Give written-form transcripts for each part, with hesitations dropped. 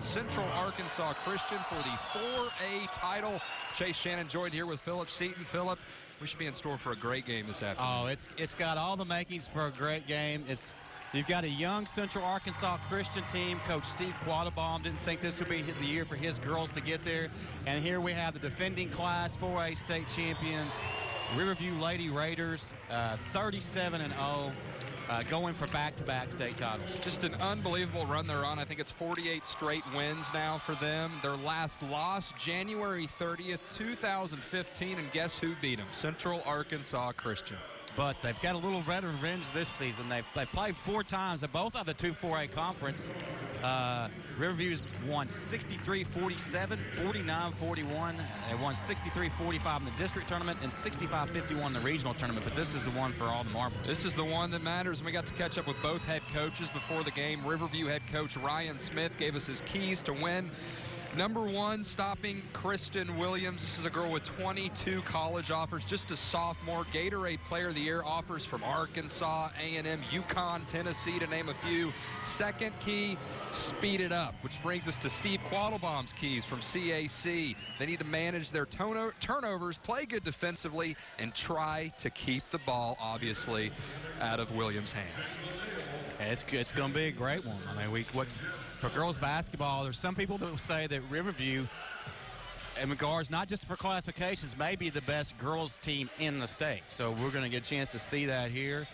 Central Arkansas Christian for the 4A title. Chase Shannon joined here with Philip Seaton. Philip, we should be in store for a great game this afternoon. Oh, it's got all the makings for a great game. You've got a young Central Arkansas Christian team. Coach Steve Quattlebaum didn't think this would be the year for his girls to get there. And here we have the defending Class 4A state champions, Riverview Lady Raiders, 37-0. Going for back-to-back state titles. Just an unbelievable run they're on. I think it's 48 straight wins now for them. Their last loss, January 30th, 2015, and guess who beat them? Central Arkansas Christian. But they've got a little revenge this season. They've played 4 times. They both have the 2-4A conference. Riverview's won 63-47, 49-41. They won 63-45 in the district tournament and 65-51 in the regional tournament. But this is the one for all the marbles. This is the one that matters. And we got to catch up with both head coaches before the game. Riverview head coach Ryan Smith gave us his keys to win. Number 1, stopping Kristen Williams. This is a girl with 22 college offers, just a sophomore. Gatorade Player of the Year offers from Arkansas, A&M, UConn, Tennessee, to name a few. Second key, speed it up, which brings us to Steve Quattlebaum's keys from CAC. They need to manage their turnovers, play good defensively, and try to keep the ball, obviously, out of Williams' hands. It's going to be a great one. I mean, for girls basketball, there's some people that will say that Riverview, in regards not just for classifications, may be the best girls team in the state. So we're going to get a chance to see that here.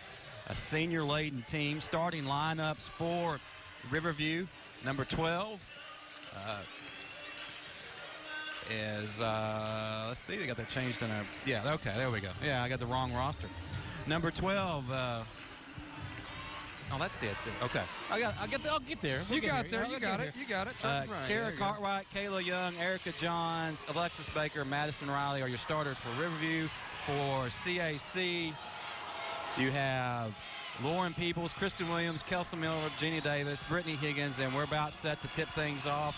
A senior-laden team. Starting lineups for Riverview. Number 12 is, let's see, they got that changed in yeah, okay, there we go. Yeah, I got the wrong roster. Number 12, oh, that's it. Okay. I'll get there. You got it. Kara Cartwright, Kayla Young, Erica Johns, Alexis Baker, Madison Riley are your starters for Riverview. For CAC, you have Lauren Peoples, Kristen Williams, Kelson Miller, Jeannie Davis, Brittany Higgins, and we're about set to tip things off.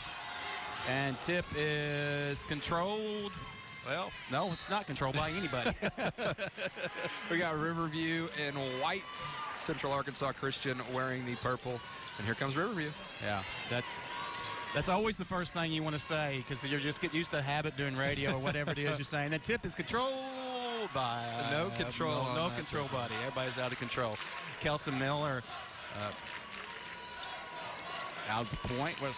And tip is controlled. Well, no, it's not controlled by anybody. We got Riverview in white. Central Arkansas Christian wearing the purple, and here comes Riverview. Yeah, that's always the first thing you want to say, because you just get used to habit doing radio or whatever it is you're saying. The tip is controlled by no control, no control buddy. Everybody's out of control. Kelson Miller out of the point was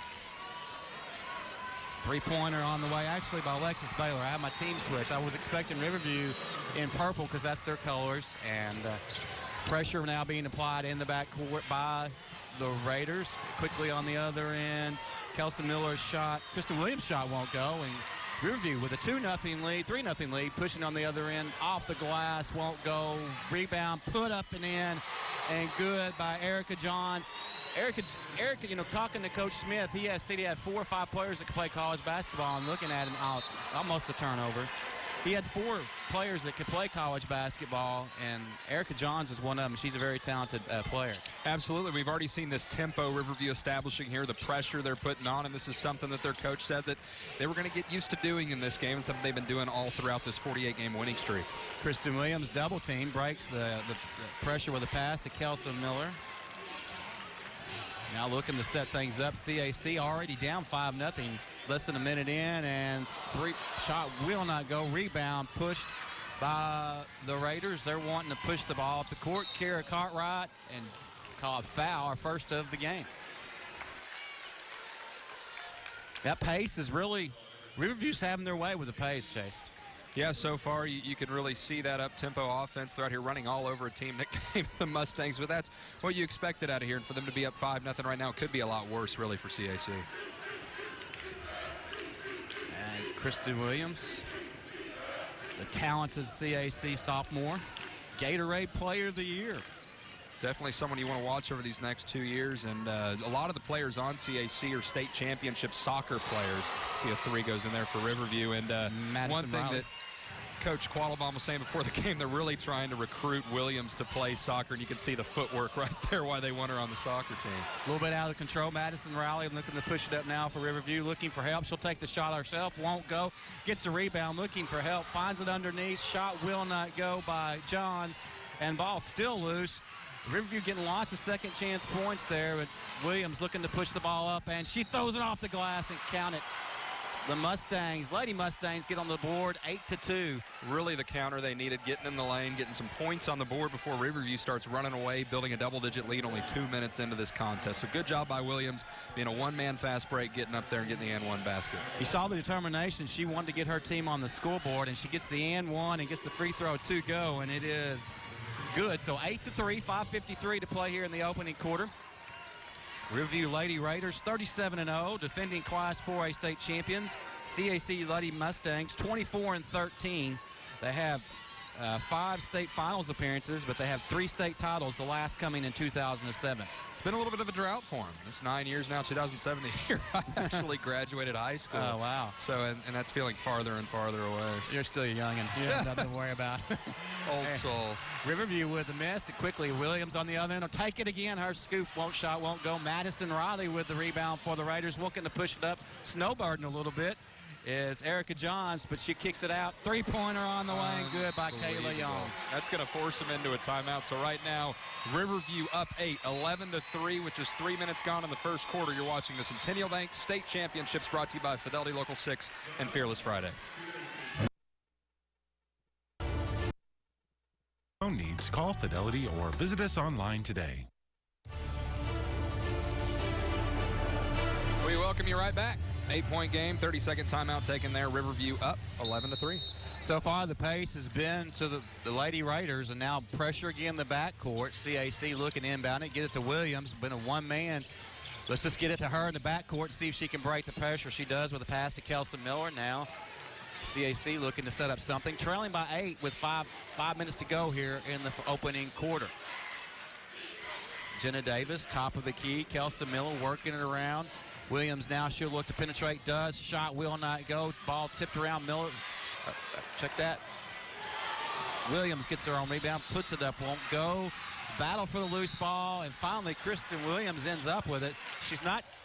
three-pointer on the way, actually, by Alexis Baylor. I have my team switch. I was expecting Riverview in purple because that's their colors, and pressure now being applied in the backcourt by the Raiders. Quickly on the other end, Kelson Miller's shot, Kristen Williams' shot won't go, and Riverview with a 2-0 lead, 3-0 lead, pushing on the other end, off the glass, won't go. Rebound, put up and in, and good by Erica Johns. Erica, talking to Coach Smith, he said he had 4 or 5 players that could play college basketball, and looking at him, almost a turnover. He had 4 players that could play college basketball, and Erica Johns is one of them. She's a very talented player. Absolutely. We've already seen this tempo Riverview establishing here, the pressure they're putting on, and this is something that their coach said that they were going to get used to doing in this game, and something they've been doing all throughout this 48-game winning streak. Kristen Williams, double team, breaks the pressure with a pass to Kelson Miller. Now looking to set things up. CAC already down 5-0. Less than a minute in, and 3 shot will not go. Rebound pushed by the Raiders. They're wanting to push the ball up the court. Kara Cartwright, and call a foul, our first of the game. That pace is really, Riverview's having their way with the pace, Chase. Yeah, so far you can really see that up-tempo offense. They're out here running all over a team that came to the Mustangs, but that's what you expected out of here. And for them to be up 5-0 right now, it could be a lot worse, really, for CAC. And Kristen Williams, the talented CAC sophomore, Gatorade Player of the Year. Definitely someone you want to watch over these next 2 years. And a lot of the players on CAC are state championship soccer players. See a 3 goes in there for Riverview. And one thing that Coach Quattlebaum was saying before the game, they're really trying to recruit Williams to play soccer, and you can see the footwork right there why they want her on the soccer team. A little bit out of control. Madison Riley looking to push it up now for Riverview, looking for help. She'll take the shot herself, won't go. Gets the rebound, looking for help, finds it underneath. Shot will not go by Johns, and ball still loose. Riverview getting lots of second chance points there, but Williams looking to push the ball up, and she throws it off the glass and count it. The Mustangs, Lady Mustangs, get on the board 8-2. Really the counter they needed, getting in the lane, getting some points on the board before Riverview starts running away, building a double-digit lead only 2 minutes into this contest. So good job by Williams, being a one-man fast break, getting up there and getting the and one basket. You saw the determination. She wanted to get her team on the scoreboard, and she gets the and one and gets the free throw to go, and it is good. So 8-3, 5:53 to play here in the opening quarter. Riverview Lady Raiders 37-0, defending Class 4A state champions. CAC Lady Mustangs 24-13. They have 5 state finals appearances, but they have 3 state titles, the last coming in 2007. It's been a little bit of a drought for them. It's 9 years now, 2007, the year I actually graduated high school. Oh, wow. So, and that's feeling farther and farther away. You're still a youngin'. You have nothing to worry about. Old soul. Riverview with the miss. Quickly, Williams on the other end will take it again. Her scoop shot won't go. Madison Riley with the rebound for the Raiders, looking to push it up. Snowbirding a little bit is Erica Johns, but she kicks it out. Three-pointer on the way, and good by Kayla Young. That's going to force them into a timeout. So right now, Riverview up 8, 11-3, with just 3 minutes gone in the first quarter. You're watching the Centennial Bank State Championships, brought to you by Fidelity Local 6 and Fearless Friday. Phone needs, call Fidelity or visit us online today. We welcome you right back. 8-point game, 30-second timeout taken there. Riverview up 11-3. So far, the pace has been to the Lady Raiders, and now pressure again the backcourt. CAC looking inbound it, get it to Williams. Been a one-man. Let's just get it to her in the backcourt and see if she can break the pressure. She does with a pass to Kelsey Miller. Now CAC looking to set up something. Trailing by 8 with 5 minutes to go here in the opening quarter. Jenna Davis, top of the key. Kelsey Miller working it around. Williams now, she'll look to penetrate, does. Shot will not go. Ball tipped around Miller. Check that. Williams gets her on rebound, puts it up, won't go. Battle for the loose ball, and finally Kristen Williams ends up with it.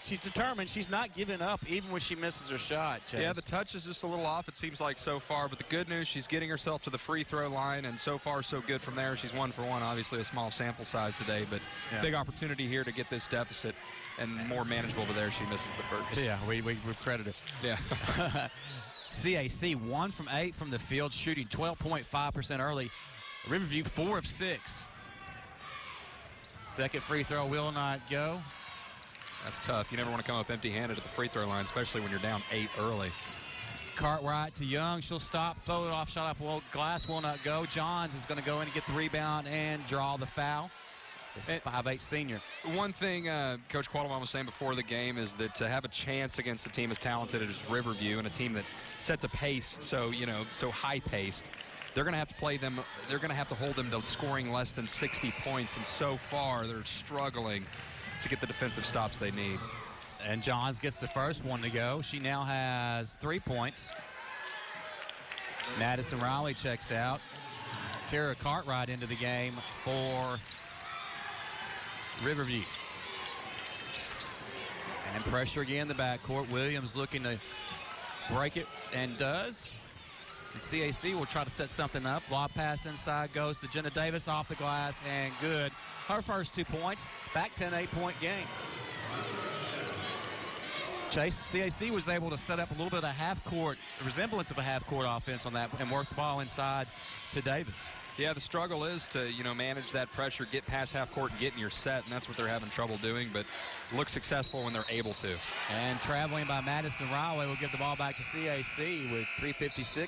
She's determined. She's not giving up even when she misses her shot, Chase. Yeah, the touch is just a little off, it seems like, so far. But the good news, she's getting herself to the free throw line, and so far so good from there. She's 1 for 1, obviously a small sample size today, but big opportunity here to get this deficit and more manageable over there. She misses the first. Yeah, we credit it. Yeah. CAC 1 from 8 from the field, shooting 12.5% early. Riverview 4 of 6. Second free throw will not go. That's tough. You never want to come up empty-handed at the free throw line, especially when you're down 8 early. Cartwright to Young. She'll stop, throw it off, shot up. Glass will not go. Johns is going to go in and get the rebound and draw the foul. This 5'8" senior. One thing Coach Quattlebaum was saying before the game is that to have a chance against a team as talented as Riverview and a team that sets a pace so high-paced, they're going to have to play them. They're going to have to hold them to scoring less than 60 points, and so far they're struggling to get the defensive stops they need. And Johns gets the first one to go. She now has 3 points. Madison Riley checks out. Kara Cartwright into the game for Riverview. And pressure again in the backcourt. Williams looking to break it and does. And CAC will try to set something up. Lob pass inside goes to Jenna Davis off the glass and good. Her first 2 points. Back 10 8-point game. Chase, CAC was able to set up a little bit of a half-court, resemblance of a half-court offense on that and work the ball inside to Davis. Yeah, the struggle is to, manage that pressure, get past half court and get in your set, and that's what they're having trouble doing, but look successful when they're able to. And traveling by Madison Riley will give the ball back to CAC with 3:56.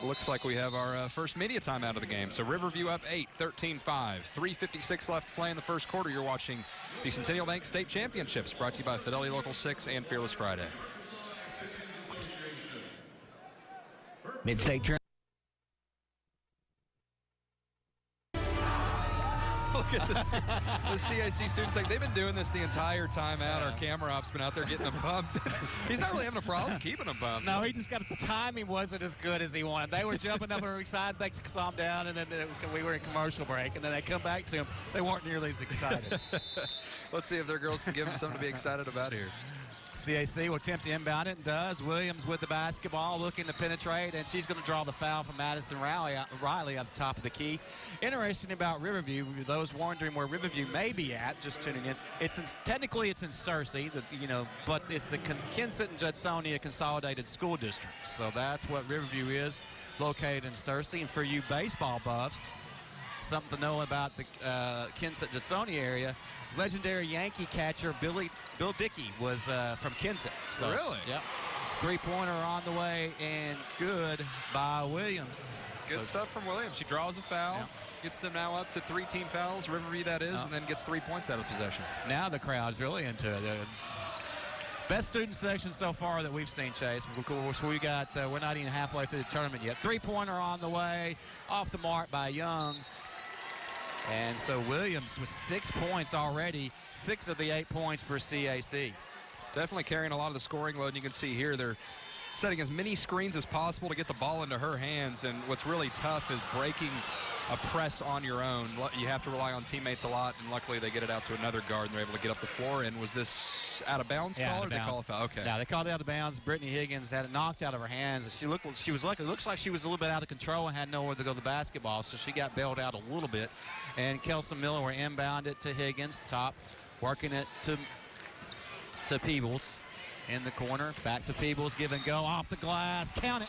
Looks like we have our first media timeout of the game. So Riverview up 8, 13-5. 3:56 left to play in the first quarter. You're watching the Centennial Bank State Championships, brought to you by Fidelity Local 6 and Fearless Friday. Mid-state turn. Look at the CAC students. They've been doing this the entire timeout. Our camera op's been out there getting them bumped. He's not really having a problem keeping them bumped. No, he just got the timing wasn't as good as he wanted. They were jumping up and were excited. They calmed down, and then we were in commercial break, and then they come back to him. They weren't nearly as excited. Let's see if their girls can give them something to be excited about here. CAC will attempt to inbound it and does. Williams with the basketball looking to penetrate, and she's going to draw the foul from Madison Riley at the top of the key. Interesting about Riverview, those wondering where Riverview may be at, just tuning in, technically it's in Searcy, but it's the Kensett and Judsonia Consolidated School District. So that's what Riverview is, located in Searcy. And for you baseball buffs, something to know about the Kensett-Judsonia area, legendary Yankee catcher Bill Dickey was from Kensett. So, really? Yep. Three-pointer on the way and good by Williams. Good stuff from Williams. She draws a foul, gets them now up to 3-team fouls, Riverview that is, and then gets 3 points out of possession. Now the crowd's really into it. Best student section so far that we've seen, Chase. Of course, we're not even halfway through the tournament yet. Three-pointer on the way, off the mark by Young. And so Williams with 6 points already, 6 of the 8 points for CAC. Definitely carrying a lot of the scoring load. And you can see here they're setting as many screens as possible to get the ball into her hands. And what's really tough is breaking a press on your own. You have to rely on teammates a lot, and luckily they get it out to another guard and they're able to get up the floor. And was this out of bounds call, or did they call a foul? Okay. Yeah, they called it out of bounds. Brittany Higgins had it knocked out of her hands. She was lucky. It looks like she was a little bit out of control and had nowhere to go with the basketball, so she got bailed out a little bit. And Kelson Miller will inbound it to Higgins, top, working it to Peebles in the corner. Back to Peebles, give and go, off the glass, count it,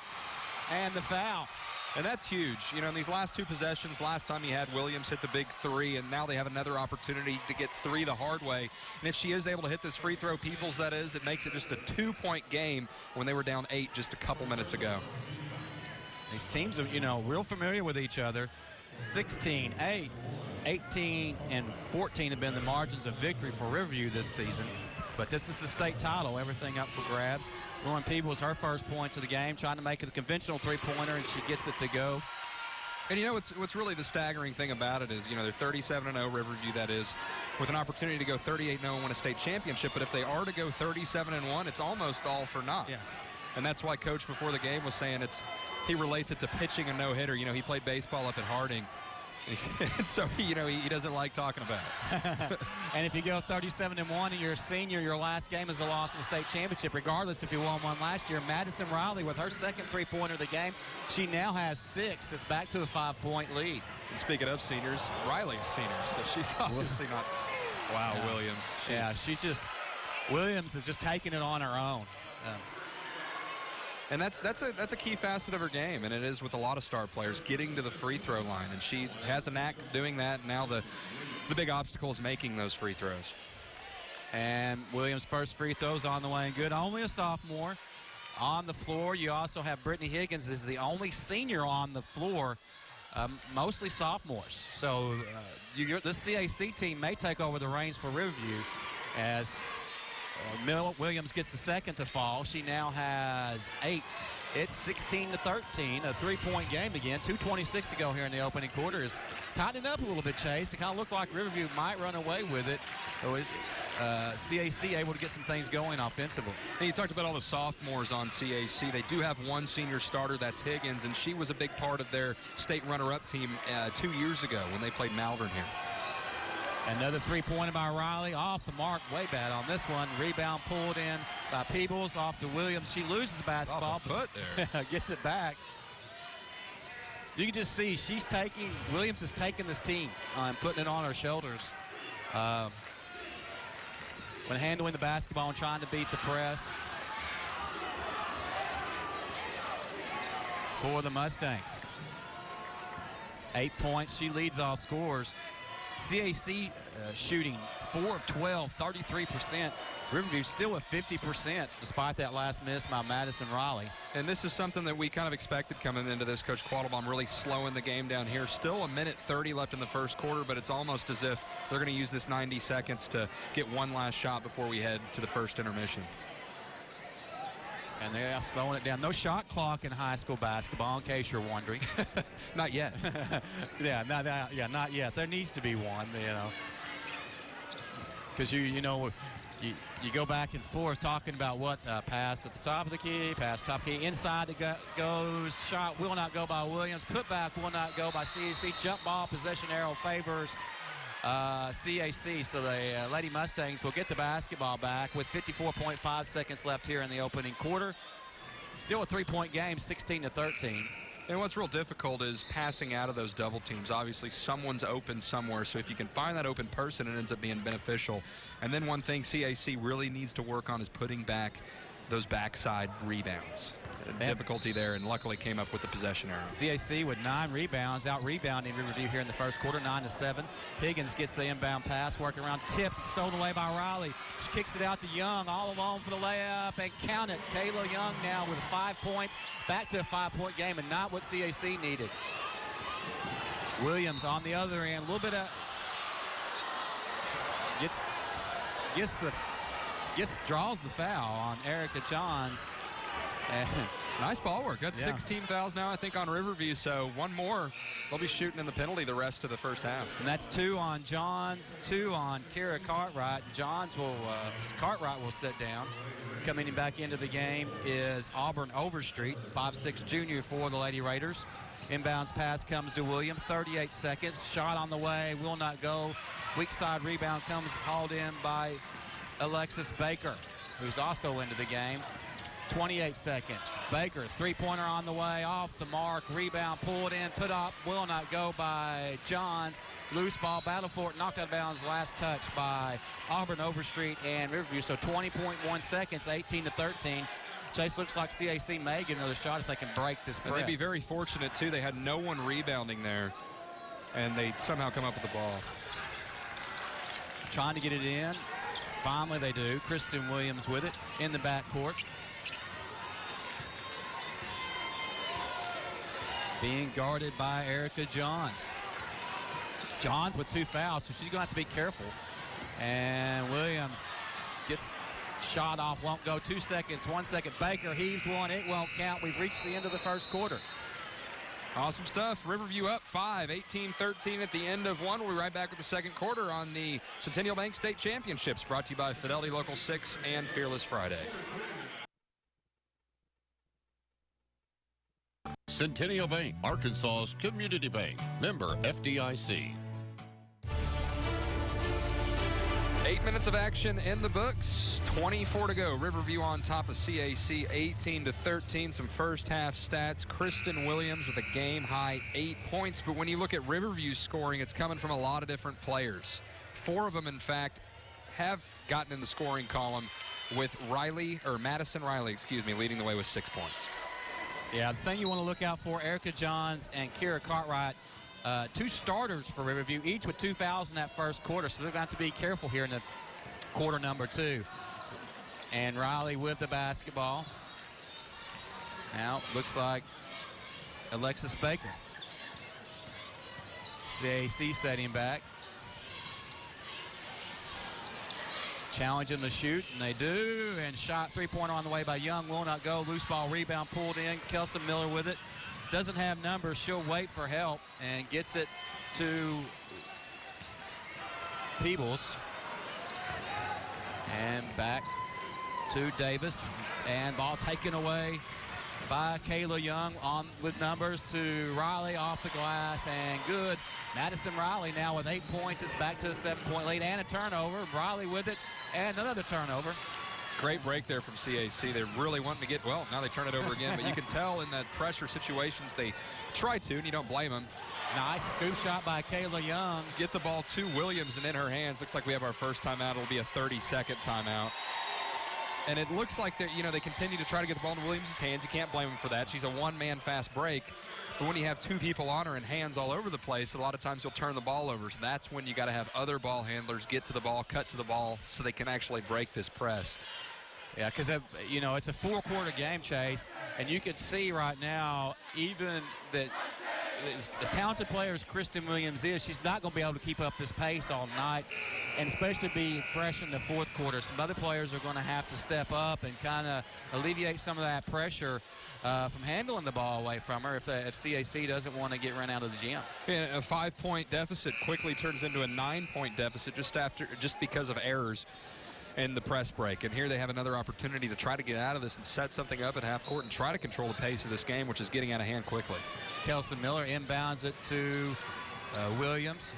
and the foul. And that's huge. In these last 2 possessions, last time you had Williams hit the big 3, and now they have another opportunity to get 3 the hard way. And if she is able to hit this free throw, Peoples that is, it makes it just a 2-point game when they were down 8 just a couple minutes ago. These teams are, real familiar with each other. 16, 8, 18, and 14 have been the margins of victory for Riverview this season. But this is the state title, everything up for grabs. Lauren Peebles, her first points of the game, trying to make it a conventional three-pointer, and she gets it to go. And what's really the staggering thing about it is, they're 37-0 Riverview, that is, with an opportunity to go 38-0 and win a state championship. But if they are to go 37-1, it's almost all for naught. Yeah. And that's why Coach before the game was saying he relates it to pitching a no-hitter. He played baseball up at Harding. And so, he doesn't like talking about it. And if you go 37-1 and you're a senior, your last game is a loss in the state championship, regardless if you won one last year. Madison Riley with her second three-pointer of the game. She now has 6. It's back to a 5-point lead. And speaking of seniors, Riley is senior, so she's obviously not. Wow, yeah. Williams. Williams is just taking it on her own. And that's a key facet of her game, and it is with a lot of star players, getting to the free throw line. And she has a knack of doing that, and now the big obstacle is making those free throws. And Williams' first free throws on the way and good. Only a sophomore on the floor. You also have Brittany Higgins is the only senior on the floor, mostly sophomores. So this CAC team may take over the reins for Riverview as Williams gets the second to fall. She now has 8. It's 16-13, a 3-point game again. 2:26 to go here in the opening quarter. Is tightening up a little bit, Chase. It kind of looked like Riverview might run away with it. CAC able to get some things going offensively. Hey, you talked about all the sophomores on CAC. They do have one senior starter, that's Higgins, and she was a big part of their state runner-up team 2 years ago when they played Malvern here. Another three-pointer by Riley, off the mark, way bad on this one. Rebound pulled in by Peebles, off to Williams. She loses the basketball. Off a foot there. Gets it back. You can just see Williams is taking this team and putting it on her shoulders. When handling the basketball and trying to beat the press. For the Mustangs. 8 points, she leads all scorers. CAC shooting 4 of 12, 33%. Riverview still at 50% despite that last miss by Madison Riley. And this is something that we kind of expected coming into this. Coach Quattlebaum really slowing the game down here. Still a minute 30 left in the first quarter, but it's almost as if they're going to use this 90 seconds to get one last shot before we head to the first intermission. And they're slowing it down. No shot clock in high school basketball, in case you're wondering. Not yet. Not yet. There needs to be one, because you go back and forth talking about what pass at the top of the key, pass top key, inside it goes, shot will not go by Williams, putback will not go by CAC, jump ball, possession arrow favors CAC. So the Lady Mustangs will get the basketball back with 54.5 seconds left here in the opening quarter. Still a 3-point game, 16-13. And what's real difficult is passing out of those double teams. Obviously, someone's open somewhere, so if you can find that open person, it ends up being beneficial. And then one thing CAC really needs to work on is putting back those backside rebounds. Difficulty there, and luckily came up with the possession error. CAC with 9 rebounds, out-rebounding Riverview here in the first quarter, 9-7. Higgins gets the inbound pass, working around, tipped and stolen away by Riley. She kicks it out to Young, all alone for the layup, and count it. Kayla Young now with 5 points, back to a 5-point game, and not what CAC needed. Williams on the other end, a little bit of draws the foul on Erica Johns. And nice ball work. That's 16 fouls now, I think, on Riverview. So one more, they'll be shooting in the penalty the rest of the first half. And that's 2 on Johns, 2 on Kira Cartwright. Cartwright will sit down. Coming back into the game is Auburn Overstreet, 5'6" junior for the Lady Raiders. Inbounds pass comes to Williams, 38 seconds. Shot on the way, will not go. Weak side rebound comes hauled in by Alexis Baker, who's also into the game. 28 seconds. Baker, three-pointer on the way, off the mark, rebound, pulled in, put up, will not go by Johns. Loose ball, battle for it, knocked out of bounds, last touch by Auburn Overstreet and Riverview. So 20.1 seconds, 18-13. Chase, looks like CAC may get another shot if they can break this press. And they'd be very fortunate, too. They had no one rebounding there, and they somehow come up with the ball. Trying to get it in. Finally they do. Kristen Williams with it in the backcourt. Being guarded by Erica Johns. Johns with 2 fouls, so she's going to have to be careful. And Williams gets shot off, won't go. 2 seconds, 1 second. Baker heaves one, it won't count. We've reached the end of the first quarter. Awesome stuff. Riverview up 5, 18-13 at the end of one. We'll be right back with the second quarter on the Centennial Bank State Championships, brought to you by Fidelity Local 6 and Fearless Friday. Centennial Bank, Arkansas's community bank. Member FDIC. 8 minutes of action in the books, 24 to go. Riverview on top of CAC, 18-13. Some first half stats. Kristen Williams with a game high 8 points. But when you look at Riverview's scoring, it's coming from a lot of different players. 4 of them, in fact, have gotten in the scoring column, with Madison Riley, leading the way with 6 points. Yeah, the thing you want to look out for, Erica Johns and Kira Cartwright, 2 starters for Riverview, each with 2 fouls in that first quarter, so they're going to have to be careful here in the quarter number 2. And Riley with the basketball. Now, looks like Alexis Baker. CAC setting back. Challenging the shoot, and they do, and shot, three-pointer on the way by Young, will not go. Loose ball rebound pulled in. Kelson Miller with it. Doesn't have numbers. She'll wait for help and gets it to Peebles. And back to Davis. And ball taken away by Kayla Young on with numbers to Riley off the glass, and good. Madison Riley now with 8 points. It's back to a 7-point lead and a turnover. Riley with it and another turnover. Great break there from CAC. They're really wanting to get, well, now they turn it over again, but you can tell in that pressure situations they try to, and you don't blame them. Nice scoop shot by Kayla Young. Get the ball to Williams and in her hands. Looks like we have our first timeout. It'll be a 30-second timeout. And it looks like that, they continue to try to get the ball into Williams' hands. You can't blame them for that. She's a one-man fast break. But when you have 2 people on her and hands all over the place, a lot of times you'll turn the ball over. So that's when you got to have other ball handlers get to the ball, cut to the ball, so they can actually break this press. Yeah, because, it's a 4-quarter game, Chase, and you can see right now, even that as talented player as Kristen Williams is, she's not going to be able to keep up this pace all night, and especially be fresh in the 4th quarter. Some other players are going to have to step up and kind of alleviate some of that pressure from handling the ball away from her if CAC doesn't want to get run out of the gym. And a 5-point deficit quickly turns into a 9-point deficit just because of errors in the press break. And here they have another opportunity to try to get out of this and set something up at half court and try to control the pace of this game, which is getting out of hand quickly. Kelson Miller inbounds it to Williams.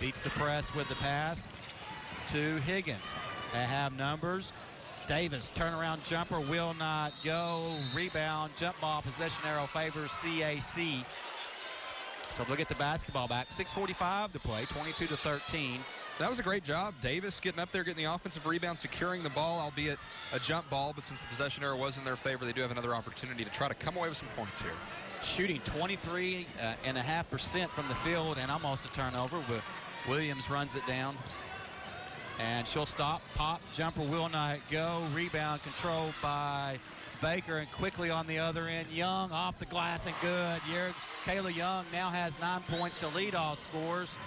Beats the press with the pass to Higgins. They have numbers. Davis, turnaround jumper, will not go. Rebound, jump ball, possession arrow favors CAC. So they'll get the basketball back. 6:45 to play, 22-13. That was a great job. Davis getting up there, getting the offensive rebound, securing the ball, albeit a jump ball, but since the possession arrow was in their favor, they do have another opportunity to try to come away with some points here. Shooting 23.5% from the field and almost a turnover, but Williams runs it down. And she'll stop, pop, jumper will not go. Rebound controlled by Baker, and quickly on the other end, Young off the glass and good. Kayla Young now has 9 points to lead all scores.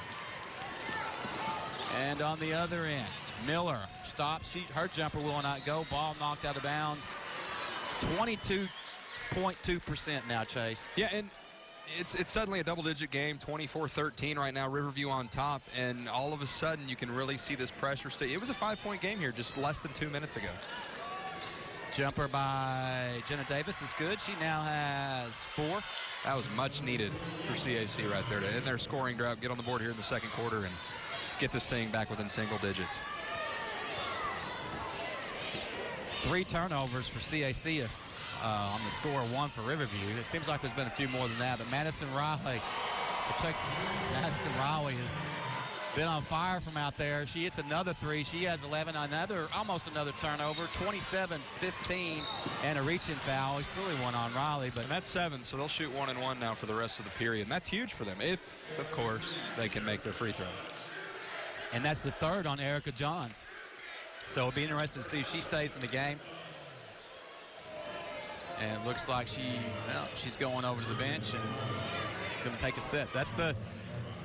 And on the other end, Miller stops. Her jumper will not go. Ball knocked out of bounds. 22.2% now, Chase. Yeah, and it's suddenly a double-digit game, 24-13 right now, Riverview on top, and all of a sudden you can really see this pressure stay. It was a 5-point game here just less than 2 minutes ago. Jumper by Jenna Davis is good. She now has 4. That was much needed for CAC right there to end their scoring drought, get on the board here in the second quarter, and get this thing back within single digits. 3 turnovers for CAC on the score, 1 for Riverview. It seems like there's been a few more than that, but Madison Riley has been on fire from out there. She hits another 3. She has 11, almost another turnover, 27-15, and a reaching foul. We still one on Riley, but and that's 7, so they'll shoot 1 and 1 now for the rest of the period. And that's huge for them, if, of course, they can make their free throw. And that's the 3rd on Erica Johns. So it'll be interesting to see if she stays in the game. And it looks like she's going over to the bench and going to take a sip. That's the,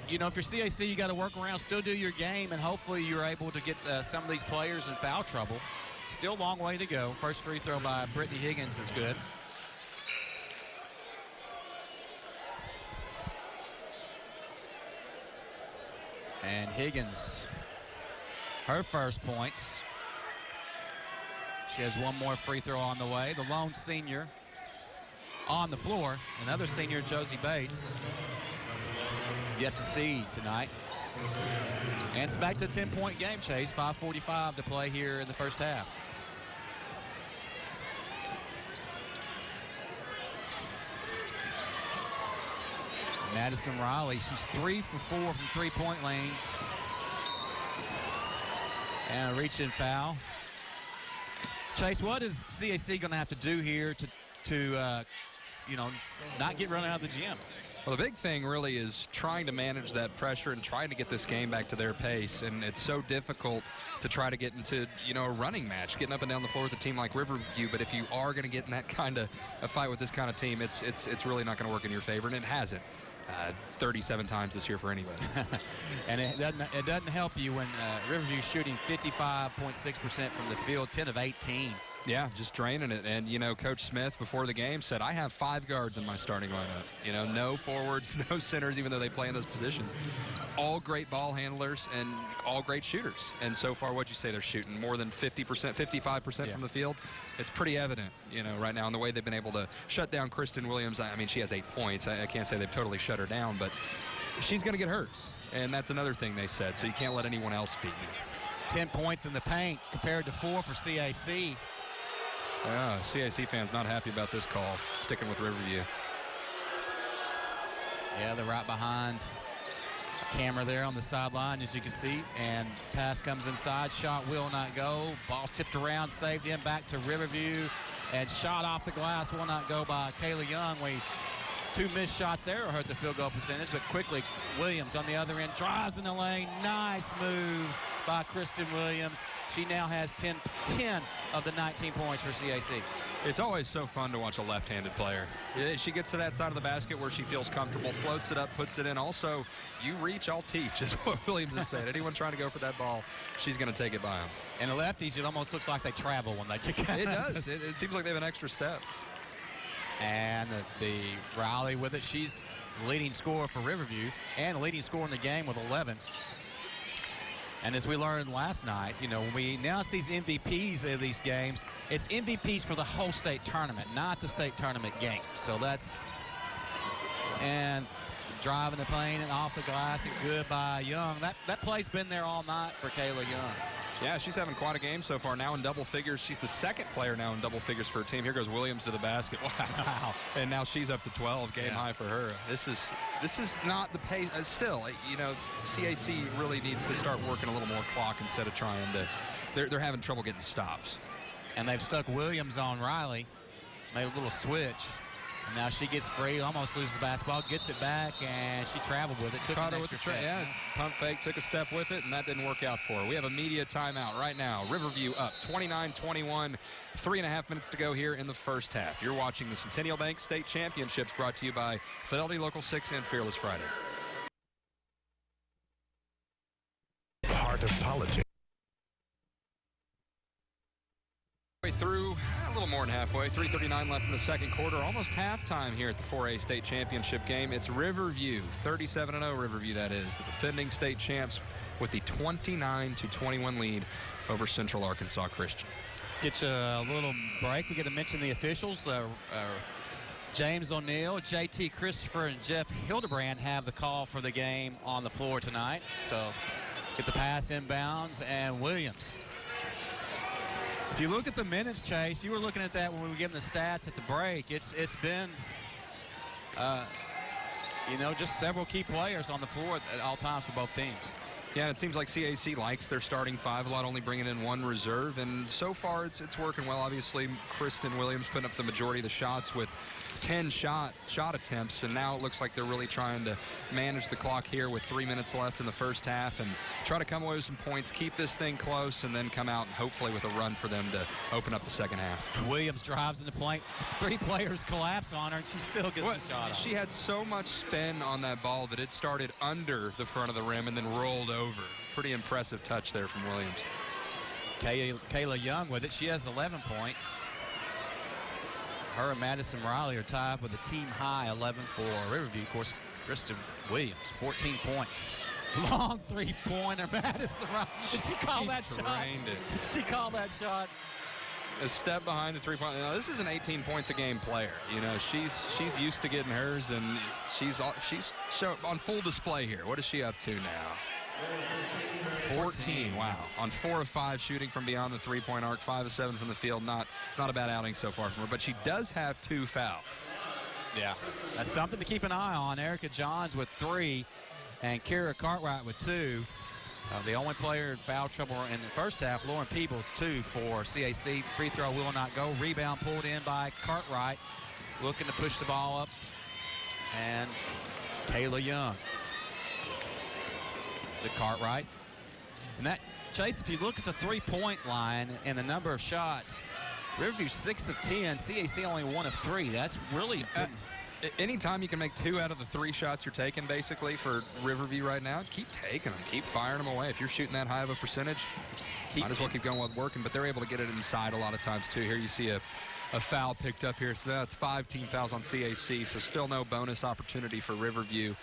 if you're CAC, you got to work around, still do your game, and hopefully you're able to get some of these players in foul trouble. Still a long way to go. First free throw by Brittany Higgins is good. And Higgins, her first points. She has 1 more free throw on the way. The lone senior on the floor. Another senior, Josie Bates, yet to see tonight. And it's back to a 10-point game, Chase. 5:45 to play here in the first half. Madison Riley, she's 3 for 4 from three-point lane. And a reach-in foul. Chase, what is CAC going to have to do here to not get run out of the gym? Well, the big thing really is trying to manage that pressure and trying to get this game back to their pace. And it's so difficult to try to get into, a running match, getting up and down the floor with a team like Riverview. But if you are going to get in that kind of a fight with this kind of team, it's really not going to work in your favor, and it hasn't 37 times this year for anybody. And it doesn't help you when Riverview's shooting 55.6% from the field, 10 of 18. Yeah, just draining it. And, Coach Smith before the game said, I have 5 guards in my starting lineup. No forwards, no centers, even though they play in those positions. All great ball handlers and all great shooters. And so far, what'd you say they're shooting? More than 50%, 55% from the field? It's pretty evident, right now in the way they've been able to shut down Kristen Williams. I mean, she has 8 points. I can't say they've totally shut her down, but she's going to get hers. And that's another thing they said. So you can't let anyone else beat you. 10 points in the paint compared to 4 for CAC. Yeah, CAC fans not happy about this call, sticking with Riverview. Yeah, they're right behind camera there on the sideline, as you can see. And pass comes inside, shot will not go. Ball tipped around, saved in, back to Riverview. And shot off the glass will not go by Kayla Young. 2 missed shots there hurt the field goal percentage, but quickly Williams on the other end drives in the lane. Nice move by Kristen Williams. She now has 10 of the 19 points for CAC. It's always so fun to watch a left-handed player. She gets to that side of the basket where she feels comfortable, floats it up, puts it in. Also, you reach, I'll teach, is what Williams has said. Anyone trying to go for that ball, she's going to take it by them. And the lefties, it almost looks like they travel when they kick out. It does. It seems like they have an extra step. And the Riley with it. She's leading scorer for Riverview and leading scorer in the game with 11. And as we learned last night, when we announce these MVPs of these games, it's MVPs for the whole state tournament, not the state tournament game. So that's, and driving the plane and off the glass, and good by Young. That play's been there all night for Kayla Young. Yeah, she's having quite a game so far. Now in double figures. She's the second player now in double figures for her team. Here goes Williams to the basket. Wow. And now she's up to 12, game high for her. This is not the pace. Still, you know, CAC really needs to start working a little more clock instead of trying to. They're having trouble getting stops. And they've stuck Williams on Riley. Made a little switch. And now she gets free, almost loses the basketball, gets it back, and she traveled with it. Caught her with the pump fake, took a step with it, and that didn't work out for her. We have a media timeout right now. Riverview up 29-21, 3.5 minutes to go here in the first half. You're watching the Centennial Bank State Championships, brought to you by Fidelity Local 6 and Fearless Friday. Heart of politics. Through a little more than halfway, 3:39 left in the second quarter, almost halftime here at the 4A state championship game. It's Riverview, 37-0 Riverview, that is, the defending state champs, with the 29-21 lead over Central Arkansas Christian. Get you a little break. We get to mention the officials. James O'Neill, JT Christopher, and Jeff Hildebrand have the call for the game on the floor tonight. So get the pass inbounds, and Williams. If you look at the minutes, Chase, you were looking at that when we were giving the stats at the break. It's been, you know, just several key players on the floor at all times for both teams. Yeah, it seems like CAC likes their starting five a lot, only bringing in one reserve, and so far it's working well. Obviously, Kristen Williams putting up the majority of the shots with 10 shot attempts, and now it looks like they're really trying to manage the clock here with 3 minutes left in the first half and try to come away with some points, keep this thing close, and then come out and hopefully with a run for them to open up the second half. Williams drives in the paint. 3 players collapse on her, and she still gets the shot off. She had so much spin on that ball that it started under the front of the rim and then rolled over. Pretty impressive touch there from Williams. Kayla Young with it. She has 11 points. Her and Madison Riley are tied with a team high 11 for Riverview. Of course, Kristen Williams, 14 points. Long three-pointer, Madison Riley. Did she call that shot? Did she call that shot? A step behind the three-point. Now, this is an 18 points a game player. You know, she's used to getting hers, and she's on full display here. What is she up to now? 14. Wow. On 4 of 5 shooting from beyond the three-point arc, 5 of 7 from the field. Not a bad outing so far from her, but she does have 2 fouls. Yeah, that's something to keep an eye on. Erica Johns with 3 and Kara Cartwright with 2. The only player in foul trouble in the first half, Lauren Peebles, 2 for CAC. Free throw will not go. Rebound pulled in by Cartwright, looking to push the ball up. And Kayla Young. The Cartwright. And that, Chase, if you look at the three-point line and the number of shots, Riverview 6 of 10, CAC only 1 of 3. That's really anytime you can make 2 out of the 3 shots you're taking, basically, for Riverview right now, keep taking them. Keep firing them away. If you're shooting that high of a percentage, might as well keep going with working. But they're able to get it inside a lot of times, too. Here you see a foul picked up here. So that's 5 team fouls on CAC, so still no bonus opportunity for Riverview.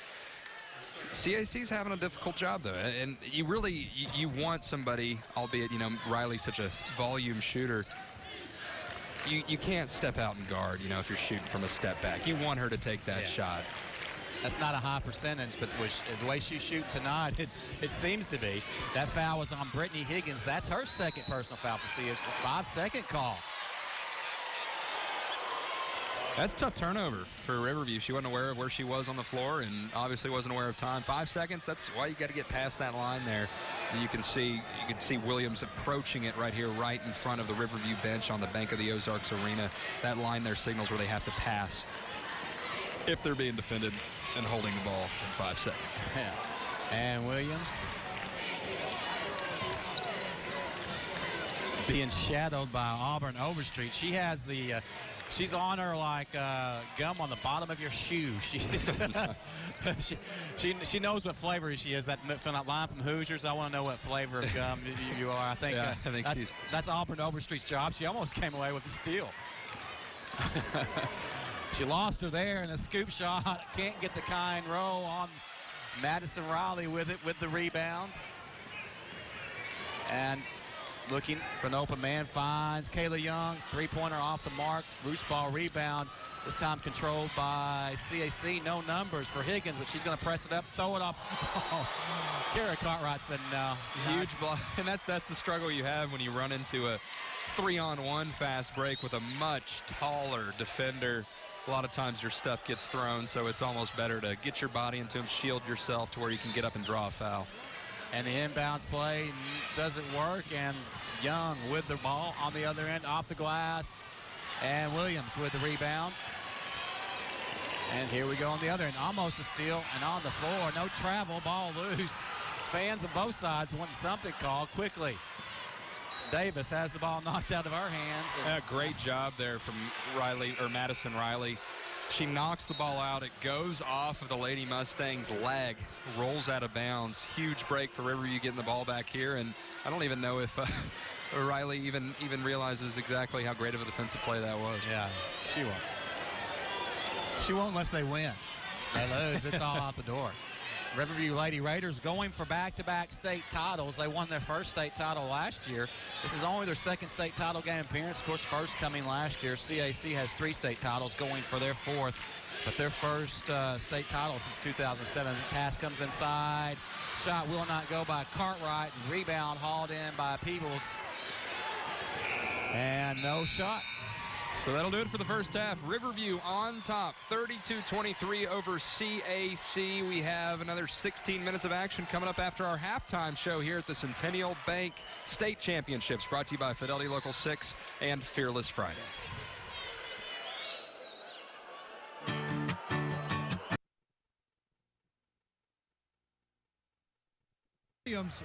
CAC's having a difficult job, though, and you really you want somebody, albeit, you know, Riley's such a volume shooter. You can't step out and guard, you know, if you're shooting from a step back. You want her to take that shot. That's not a high percentage, but the way she shoots tonight, it seems to be. That foul was on Brittany Higgins. That's her second personal foul for CAC. 5-second call. That's a tough turnover for Riverview. She wasn't aware of where she was on the floor and obviously wasn't aware of time. 5 seconds, that's why you got to get past that line there. You can see Williams approaching it right here, right in front of the Riverview bench on the bank of the Ozarks Arena. That line there signals where they have to pass if they're being defended and holding the ball in 5 seconds. Yeah. And Williams being shadowed by Auburn Overstreet. She has the she's on her like gum on the bottom of your shoe. She knows what flavor she is. That line from Hoosiers, I want to know what flavor of gum you are. I think that's Auburn Overstreet's job. She almost came away with the steal. She lost her there in a scoop shot. Can't get the kind roll on Madison Riley with it with the rebound. And looking for an open man, finds Kayla Young, three-pointer off the mark, loose ball rebound. This time controlled by CAC. No numbers for Higgins, but she's going to press it up, throw it off. Oh, Kara Cartwright said no. Huge block, and that's the struggle you have when you run into a 3-on-1 fast break with a much taller defender. A lot of times your stuff gets thrown, so it's almost better to get your body into him, shield yourself to where you can get up and draw a foul. And the inbounds play doesn't work, and Young with the ball on the other end, off the glass, and Williams with the rebound. And here we go on the other end, almost a steal, and on the floor, no travel, ball loose. Fans of both sides wanting something called quickly. Davis has the ball knocked out of our hands. Great job there from Madison Riley. She knocks the ball out. It goes off of the Lady Mustangs' leg, rolls out of bounds. Huge break for Riverview getting the ball back here, and I don't even know if Riley even realizes exactly how great of a defensive play that was. Yeah, she won't. She won't unless they win. They lose, it's all out the door. Riverview Lady Raiders going for back-to-back state titles. They won their first state title last year. This is only their second state title game appearance. Of course, first coming last year. CAC has 3 state titles, going for their 4th. But their first state title since 2007. Pass comes inside. Shot will not go by Cartwright. And rebound hauled in by Peebles. And no shot. So that'll do it for the first half. Riverview on top, 32-23 over CAC. We have another 16 minutes of action coming up after our halftime show here at the Centennial Bank State Championships, brought to you by Fidelity Local 6 and Fearless Friday. Williams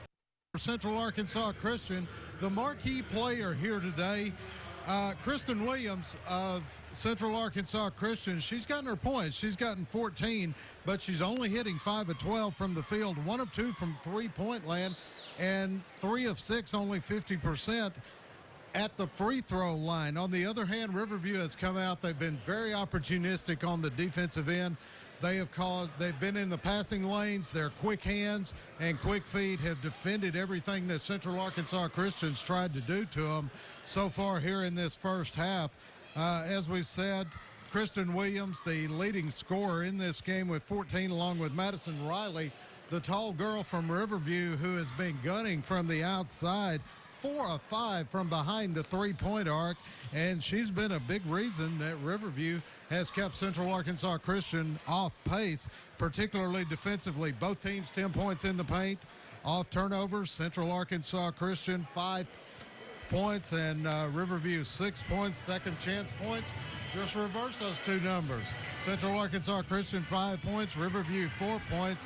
for Central Arkansas Christian, the marquee player here today. Kristen Williams of Central Arkansas Christian, she's gotten her points. She's gotten 14, but she's only hitting 5 of 12 from the field, 1 of 2 from three-point land, and 3 of 6, only 50% at the free throw line. On the other hand, Riverview has come out. They've been very opportunistic on the defensive end. They've been in the passing lanes. Their quick hands and quick feet have defended everything that Central Arkansas Christians tried to do to them so far here in this first half. As we said, Kristen Williams, the leading scorer in this game with 14, along with Madison Riley, the tall girl from Riverview who has been gunning from the outside, 4 of 5 from behind the three-point arc, and she's been a big reason that Riverview has kept Central Arkansas Christian off pace, particularly defensively. Both teams 10 points in the paint. Off turnovers, Central Arkansas Christian 5 points and Riverview 6 points. Second chance points, just reverse those two numbers. Central Arkansas Christian 5 points, Riverview 4 points.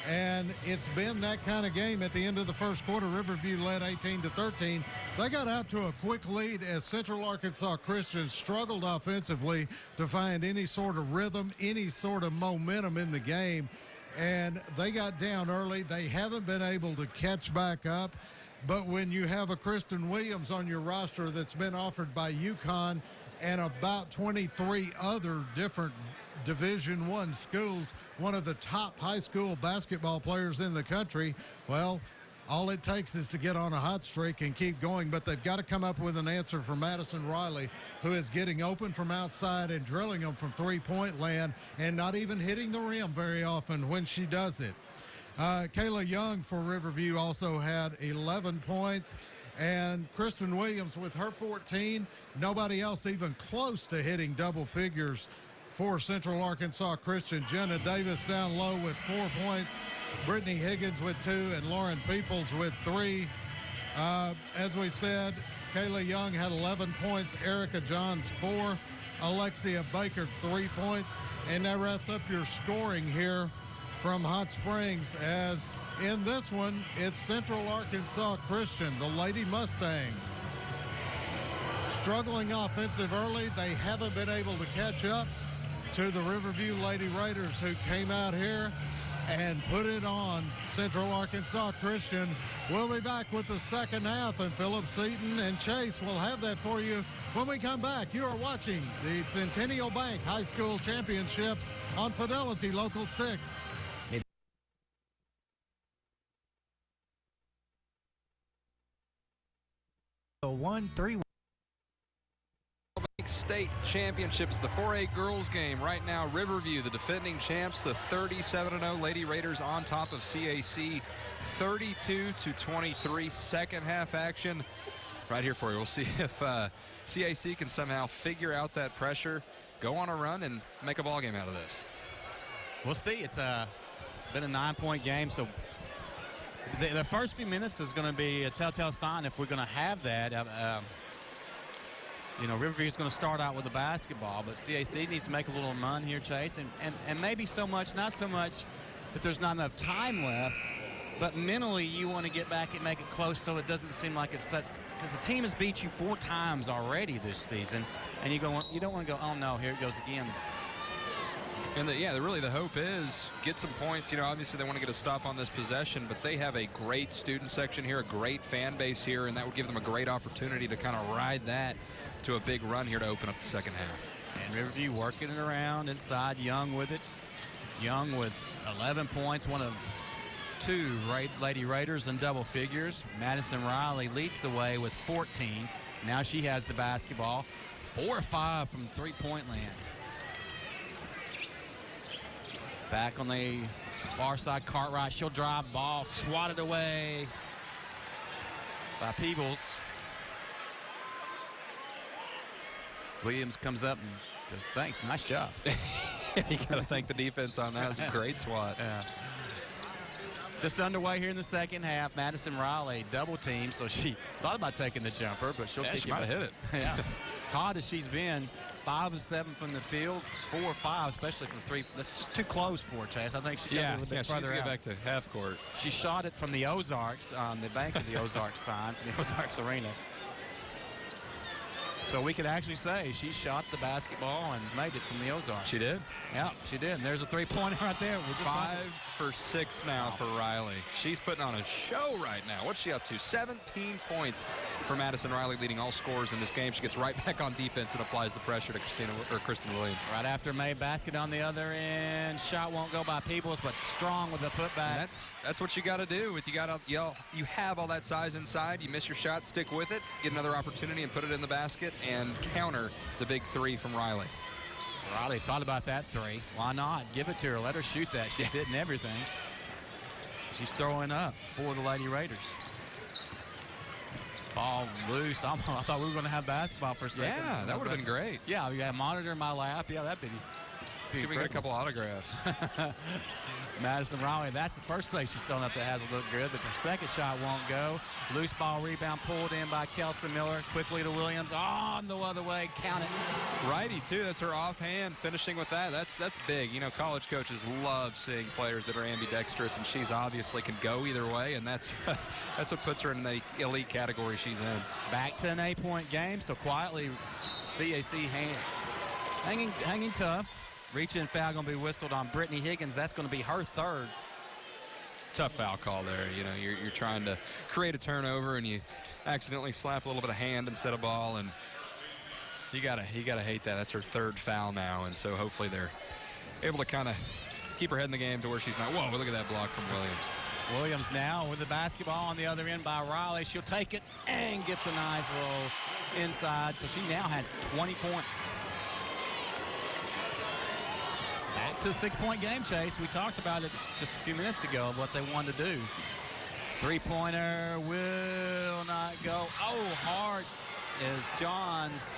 And it's been that kind of game. At the end of the first quarter, Riverview led 18-13. They got out to a quick lead as Central Arkansas Christian struggled offensively to find any sort of rhythm, any sort of momentum in the game. And they got down early. They haven't been able to catch back up. But when you have a Kristen Williams on your roster that's been offered by UConn and about 23 other different Division I schools, one of the top high school basketball players in the country, well, all it takes is to get on a hot streak and keep going. But they've got to come up with an answer for Madison Riley, who is getting open from outside and drilling them from three-point land and not even hitting the rim very often when she does it. Kayla Young for Riverview also had 11 points. And Kristen Williams with her 14, nobody else even close to hitting double figures for Central Arkansas Christian. Jenna Davis down low with 4 points. Brittany Higgins with 2 and Lauren Peoples with 3. As we said, Kayla Young had 11 points. Erica Johns 4. Alexia Baker 3 points. And that wraps up your scoring here from Hot Springs, as in this one, it's Central Arkansas Christian, the Lady Mustangs. Struggling offensive early, they haven't been able to catch up to the Riverview Lady Raiders, who came out here and put it on Central Arkansas Christian. We'll be back with the second half, and Philip Seaton and Chase will have that for you when we come back. You are watching the Centennial Bank High School Championships on Fidelity Local 6. state championships, the 4A girls game. Right now, Riverview, the defending champs, the 37-0 Lady Raiders on top of CAC, 32-23. Second half action right here for you. We'll see if CAC can somehow figure out that pressure, go on a run, and make a ball game out of this. We'll see. It's been a 9-point game, so the first few minutes is going to be a telltale sign if we're going to have that. Riverview is going to start out with the basketball, but CAC needs to make a little run here, Chase, and maybe not so much that there's not enough time left, but mentally you want to get back and make it close so it doesn't seem like it's such, because the team has beat you 4 times already this season, and you don't want to go, oh no, here it goes again. And really the hope is get some points. Obviously they want to get a stop on this possession, but they have a great student section here, a great fan base here, and that would give them a great opportunity to kind of ride that to a big run here to open up the second half. And Riverview working it around inside, Young with it. Young with 11 points, one of 2 Lady Raiders in double figures. Madison Riley leads the way with 14. Now she has the basketball. 4 or 5 from three-point land. Back on the far side, Cartwright. She'll drive ball, swatted away by Peebles. Williams comes up and says, thanks, nice job. You got to thank the defense on that. It was a great swat. Yeah. Just underway here in the second half. Madison Riley double team, so she thought about taking the jumper, but she'll kick she might have hit it. Yeah. As hot as she's been, 5 of 7 from the field, 4 or 5, especially from 3. That's just too close for her, Chase. I think she's got to be a little bit further she needs to out. get back to half court. She shot it from the Ozarks on the bank of the Ozarks sign, from the Ozarks Arena. So we could actually say she shot the basketball and made it from the Ozarks. She did? Yeah, she did. And there's a three-pointer right there. We're just 5 for 6 now for Riley. She's putting on a show right now. What's she up to? 17 points for Madison Riley, leading all scorers in this game. She gets right back on defense and applies the pressure to Kristen Williams. Right after May, basket on the other end. Shot won't go by Peebles, but strong with the putback. And that's what you got to do. You have all that size inside. You miss your shot, stick with it, get another opportunity and put it in the basket and counter the big 3 from Riley. Riley thought about that 3. Why not? Give it to her. Let her shoot that. She's hitting everything. She's throwing up for the Lady Raiders. Ball loose. I thought we were going to have basketball for a second. Yeah, that would have been great. Yeah, we got a monitor in my lap. Yeah, that'd be See if we get a couple autographs. Madison Riley, that's the first thing she's thrown up that hasn't looked good, but her second shot won't go. Loose ball rebound pulled in by Kelsey Miller. Quickly to Williams. On the other way. Count it. Righty, too. That's her offhand. Finishing with that. That's big. College coaches love seeing players that are ambidextrous, and she's obviously can go either way, and that's what puts her in the elite category she's in. Back to an 8-point game, so quietly CAC hanging tough. Reach-in foul going to be whistled on Brittany Higgins. That's going to be her 3rd. Tough foul call there. You're trying to create a turnover and you accidentally slap a little bit of hand instead of ball, and you gotta hate that. That's her 3rd foul now, and so hopefully they're able to kind of keep her head in the game to where she's not. Whoa! Look at that block from Williams. Williams now with the basketball on the other end by Riley. She'll take it and get the nice roll inside. So she now has 20 points. Back to a 6-point game, Chase. We talked about it just a few minutes ago, what they wanted to do. 3-pointer will not go. Oh, hard is Johns.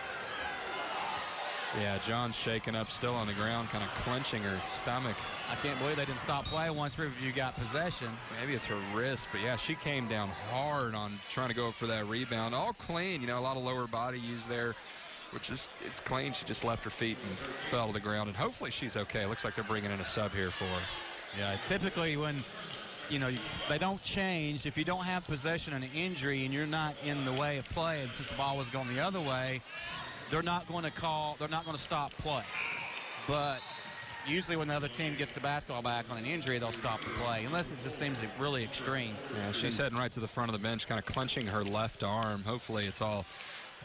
Yeah, John's shaking up, still on the ground, kind of clenching her stomach. I can't believe they didn't stop play once Riverview got possession. Maybe it's her wrist, but yeah, she came down hard on trying to go up for that rebound. All clean, a lot of lower body use there, which is, it's clean. She just left her feet and fell to the ground, and hopefully she's okay. Looks like they're bringing in a sub here for her. Yeah, typically when, they don't change. If you don't have possession and an injury and you're not in the way of play, and since the ball was going the other way, they're not going to stop play. But usually when the other team gets the basketball back on an injury, they'll stop the play, unless it just seems really extreme. Yeah, she's heading right to the front of the bench, kind of clenching her left arm. Hopefully it's all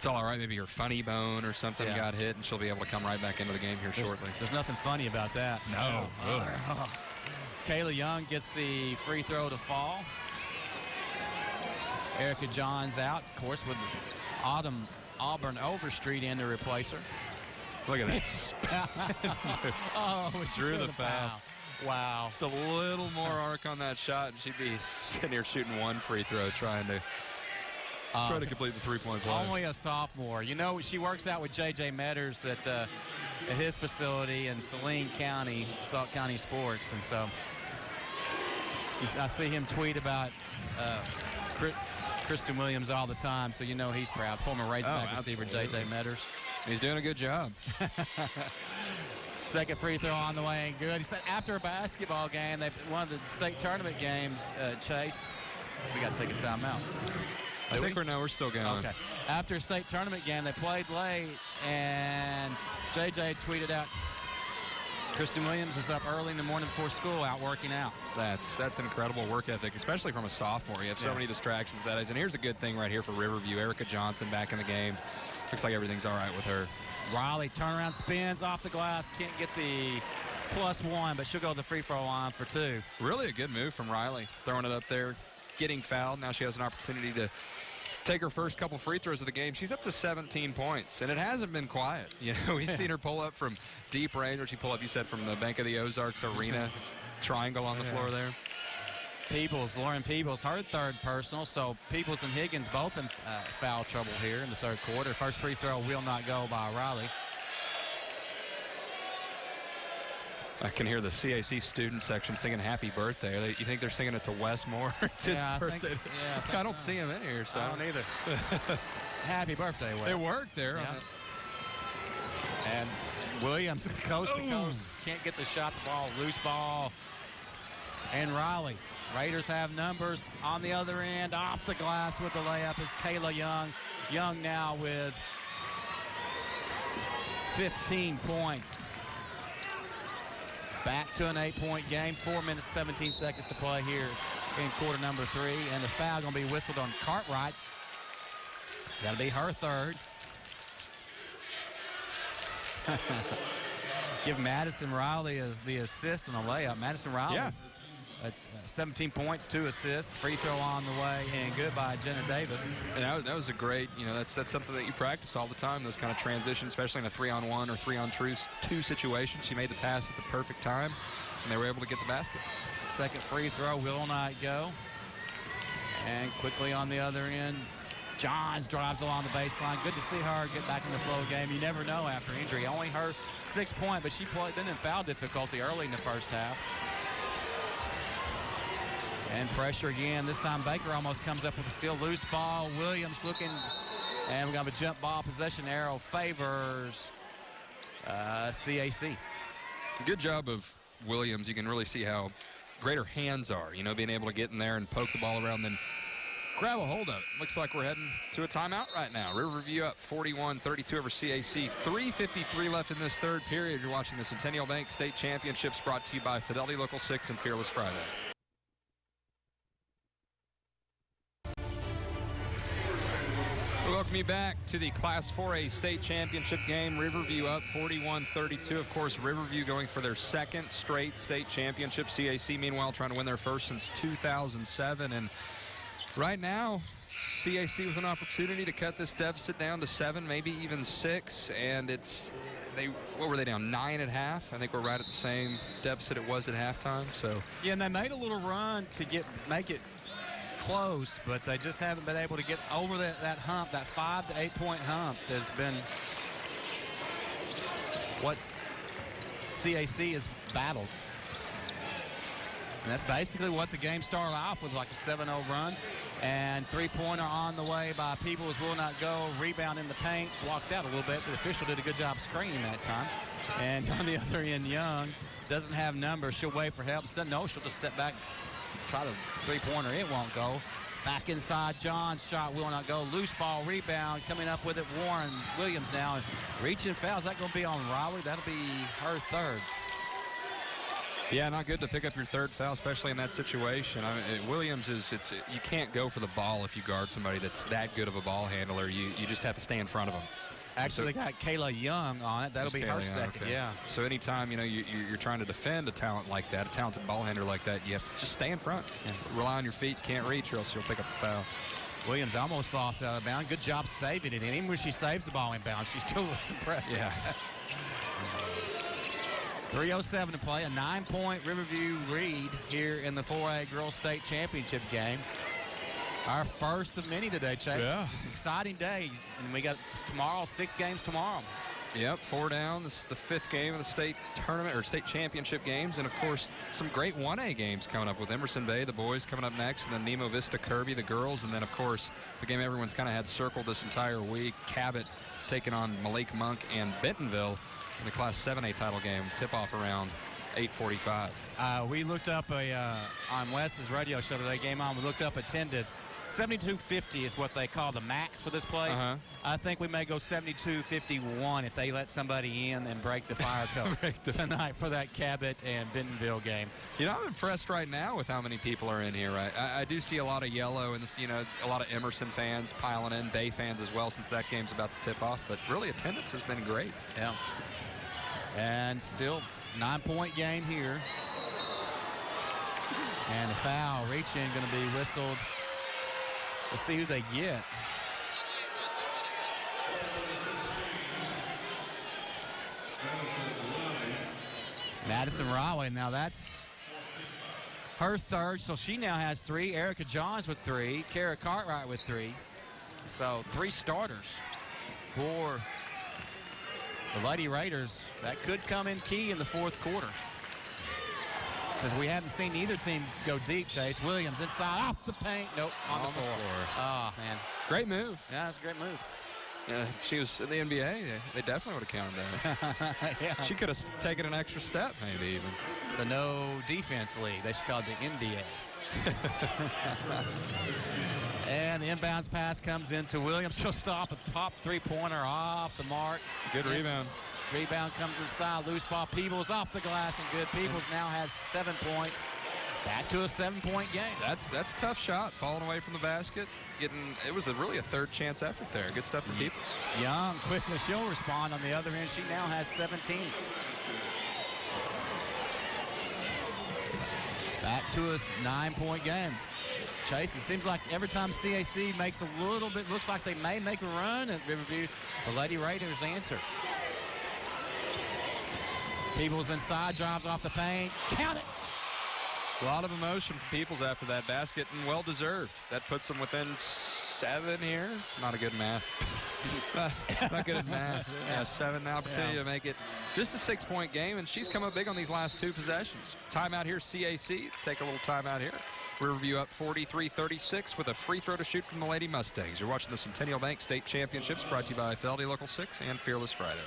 right. Maybe her funny bone or something got hit, and she'll be able to come right back into the game here shortly. There's nothing funny about that. No. Kayla Young gets the free throw to fall. Erica Johns out, of course, with Auburn Overstreet in to replace her. Look at that. Oh, she Through drew the foul. Wow. Just a little more arc on that shot, and she'd be sitting here shooting one free throw, trying to complete the three-point play. Only a sophomore. You know, she works out with J.J. Metters at his facility in Saline County, Sauk County Sports, and so I see him tweet about Kristen Williams all the time, so you know he's proud. Former Razorback receiver J.J. Metters. He's doing a good job. Second free throw on the way and good. He said after a basketball game, one of the state tournament games, Chase, we got to take a timeout. I think we're still going. Okay. After a state tournament game, they played late, and JJ tweeted out, Kristen Williams was up early in the morning before school out working out. That's incredible work ethic, especially from a sophomore. You have so many distractions that is. And here's a good thing right here for Riverview. Erica Johnson back in the game. Looks like everything's all right with her. Riley turnaround spins off the glass. Can't get the +1, but she'll go to the free throw line for 2. Really a good move from Riley. Throwing it up there, getting fouled. Now she has an opportunity to take her first couple free throws of the game. She's up to 17 points, and it hasn't been quiet. You know, we've seen her pull up from deep range, or she pull up, you said, from the Bank of the Ozarks Arena. Triangle on the floor there. Lauren Peebles, her third personal, so Peebles and Higgins both in foul trouble here in the third quarter. First free throw will not go by Riley. I can hear the CAC student section singing happy birthday. You think they're singing it to Wes Moore? It's his birthday. I don't see him in here. So. I don't either. Happy birthday, Wes. It worked there. Yeah. And Williams, coast to coast, can't get the shot, the ball, loose ball. And Riley. Raiders have numbers on the other end. Off the glass with the layup is Kayla Young. Young now with 15 points. Back to an 8-point game. 4 minutes, 17 seconds to play here in quarter number 3. And the foul going to be whistled on Cartwright. Got to be her third. Give Madison Riley as the assist on a layup. Madison Riley. Yeah. 17 points, 2 assists, free throw on the way, and good by Jenna Davis. And that was a great, that's something that you practice all the time, those kind of transitions, especially in a 3-on-1 or 3-on-2 situation. She made the pass at the perfect time, and they were able to get the basket. Second free throw will not go. And quickly on the other end, Johns drives along the baseline. Good to see her get back in the flow game. You never know after injury. Only her 6-point, but she been in foul difficulty early in the first half. And pressure again. This time Baker almost comes up with a steal. Loose ball. Williams looking. And we got a jump ball. Possession arrow favors CAC. Good job of Williams. You can really see how great her hands are. Being able to get in there and poke the ball around, then grab a hold of it. Looks like we're heading to a timeout right now. Riverview up 41-32 over CAC. 3:53 left in this third period. You're watching the Centennial Bank State Championships brought to you by Fidelity Local 6 and Fearless Friday. Welcome you back to the Class 4A State Championship game. Riverview up 41-32. Of course, Riverview going for their second straight state championship. CAC, meanwhile, trying to win their first since 2007. And right now, CAC with an opportunity to cut this deficit down to 7, maybe even 6. And what were they down, 9 at half? I think we're right at the same deficit it was at halftime. So yeah, and they made a little run to make it close, but they just haven't been able to get over that hump, that 5 to 8 point hump that's been what CAC has battled. And that's basically what the game started off with, like a 7-0 run. And 3-pointer on the way by Peoples will not go. Rebound in the paint, blocked out a little bit. The official did a good job screening that time. And on the other end, Young doesn't have numbers. She'll wait for help. No, she'll just sit back, try the 3-pointer. It won't go. Back inside, John's shot will not go. Loose ball, rebound, coming up with it, Warren Williams now. Reaching foul, is that going to be on Riley? That'll be her third. Yeah, not good to pick up your third foul, especially in that situation. I mean, Williams you can't go for the ball if you guard somebody that's that good of a ball handler. You just have to stay in front of them. Actually, they got Kayla Young on it. That'll be her second, yeah. So anytime, you're trying to defend a talent like that, a talented ball handler like that, you have to just stay in front. Yeah. Rely on your feet. Can't reach or else you'll pick up the foul. Williams almost lost out of bounds. Good job saving it. And even when she saves the ball inbound, she still looks impressive. Yeah. 3:07 to play. A 9-point Riverview lead here in the 4A Girls State Championship game. Our first of many today, Chase. Yeah. It's an exciting day. And we got tomorrow, 6 games tomorrow. Yep, 4 down. This is the 5th game of the state tournament or state championship games, and of course some great 1A games coming up with Emerson Bay, the boys coming up next, and then Nemo Vista Kirby, the girls, and then of course the game everyone's kind of had circled this entire week, Cabot taking on Malik Monk and Bentonville in the Class 7A title game. Tip-off around 8:45. We looked up on Wes's radio show today, Game On, we looked up attendance. 7250 is what they call the max for this place. I think we may go 7251 if they let somebody in and break the fire code tonight for that Cabot and Bentonville game. You know, I'm impressed right now with how many people are in here, right? I do see a lot of yellow and, a lot of Emerson fans piling in, Bay fans as well, since that game's about to tip off. But really, attendance has been great. Yeah. And still 9-point game here. And a foul reaching going to be whistled. Let's see who they get. Madison Riley. Now that's her third, so she now has 3. Erica Johns with 3. Kara Cartwright with 3. So 3 starters for the Lady Raiders. That could come in key in the 4th quarter, because we haven't seen either team go deep, Chase. Williams inside, off the paint. Nope, on the floor. Oh, man. Great move. Yeah, that's a great move. Yeah, if she was in the NBA, they definitely would have counted that. Yeah. She could have taken an extra step, maybe even. The no defense league. They should call it the NBA. And the inbounds pass comes into Williams. She'll stop a top 3-pointer off the mark. Good rebound. Rebound comes inside. Loose ball. Peebles off the glass and good. Peebles now has 7 points. Back to a 7-point game. That's a tough shot, falling away from the basket. It was really a third chance effort there. Good stuff for Peebles. Young, quickly she'll respond on the other end. She now has 17. Back to a 9-point game. Chase, it seems like every time CAC makes a little bit, looks like they may make a run at Riverview, the Lady Raiders answer. Peebles inside, drives off the paint. Count it! A lot of emotion for Peebles after that basket, and well-deserved. That puts them within 7 here. Not a good math. Not good at math. Yeah, 7. The opportunity to make it just a 6-point game, and she's come up big on these last 2 possessions. Timeout here, CAC. Take a little timeout here. Riverview up 43-36 with a free throw to shoot from the Lady Mustangs. You're watching the Centennial Bank State Championships, brought to you by Fidelity Local 6 and Fearless Friday.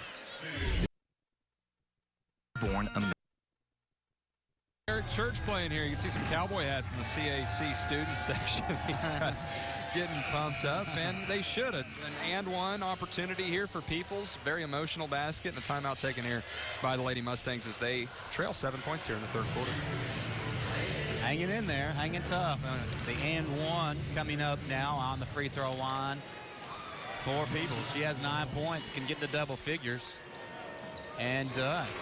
Eric Church playing here. You can see some cowboy hats in the CAC student section. These guys getting pumped up, and they should. An and one opportunity here for Peoples. Very emotional basket, and a timeout taken here by the Lady Mustangs as they trail 7 points here in the 3rd quarter. Hanging in there, hanging tough. The and one coming up now on the free throw line for Peoples. She has 9 points, can get to double figures, and does.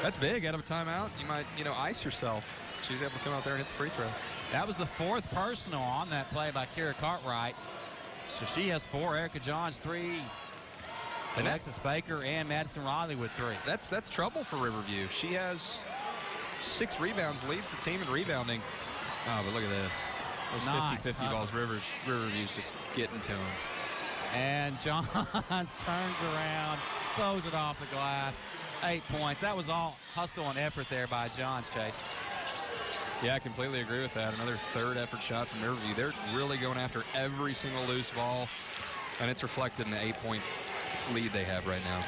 That's big. Out of a timeout, you might, ice yourself. She's able to come out there and hit the free throw. That was the 4th personal on that play by Kara Cartwright. So she has 4. Erica Johns 3. Alexis Baker and Madison Riley with 3. That's trouble for Riverview. She has 6 rebounds, leads the team in rebounding. Oh, but look at this. Those 50-50 balls, Riverview's just getting to them. And Johns turns around, throws it off the glass. 8 points. That was all hustle and effort there by Johns, Chase. Yeah, I completely agree with that. Another 3rd effort shot from Riverview. They're really going after every single loose ball, and it's reflected in the 8-point lead they have right now.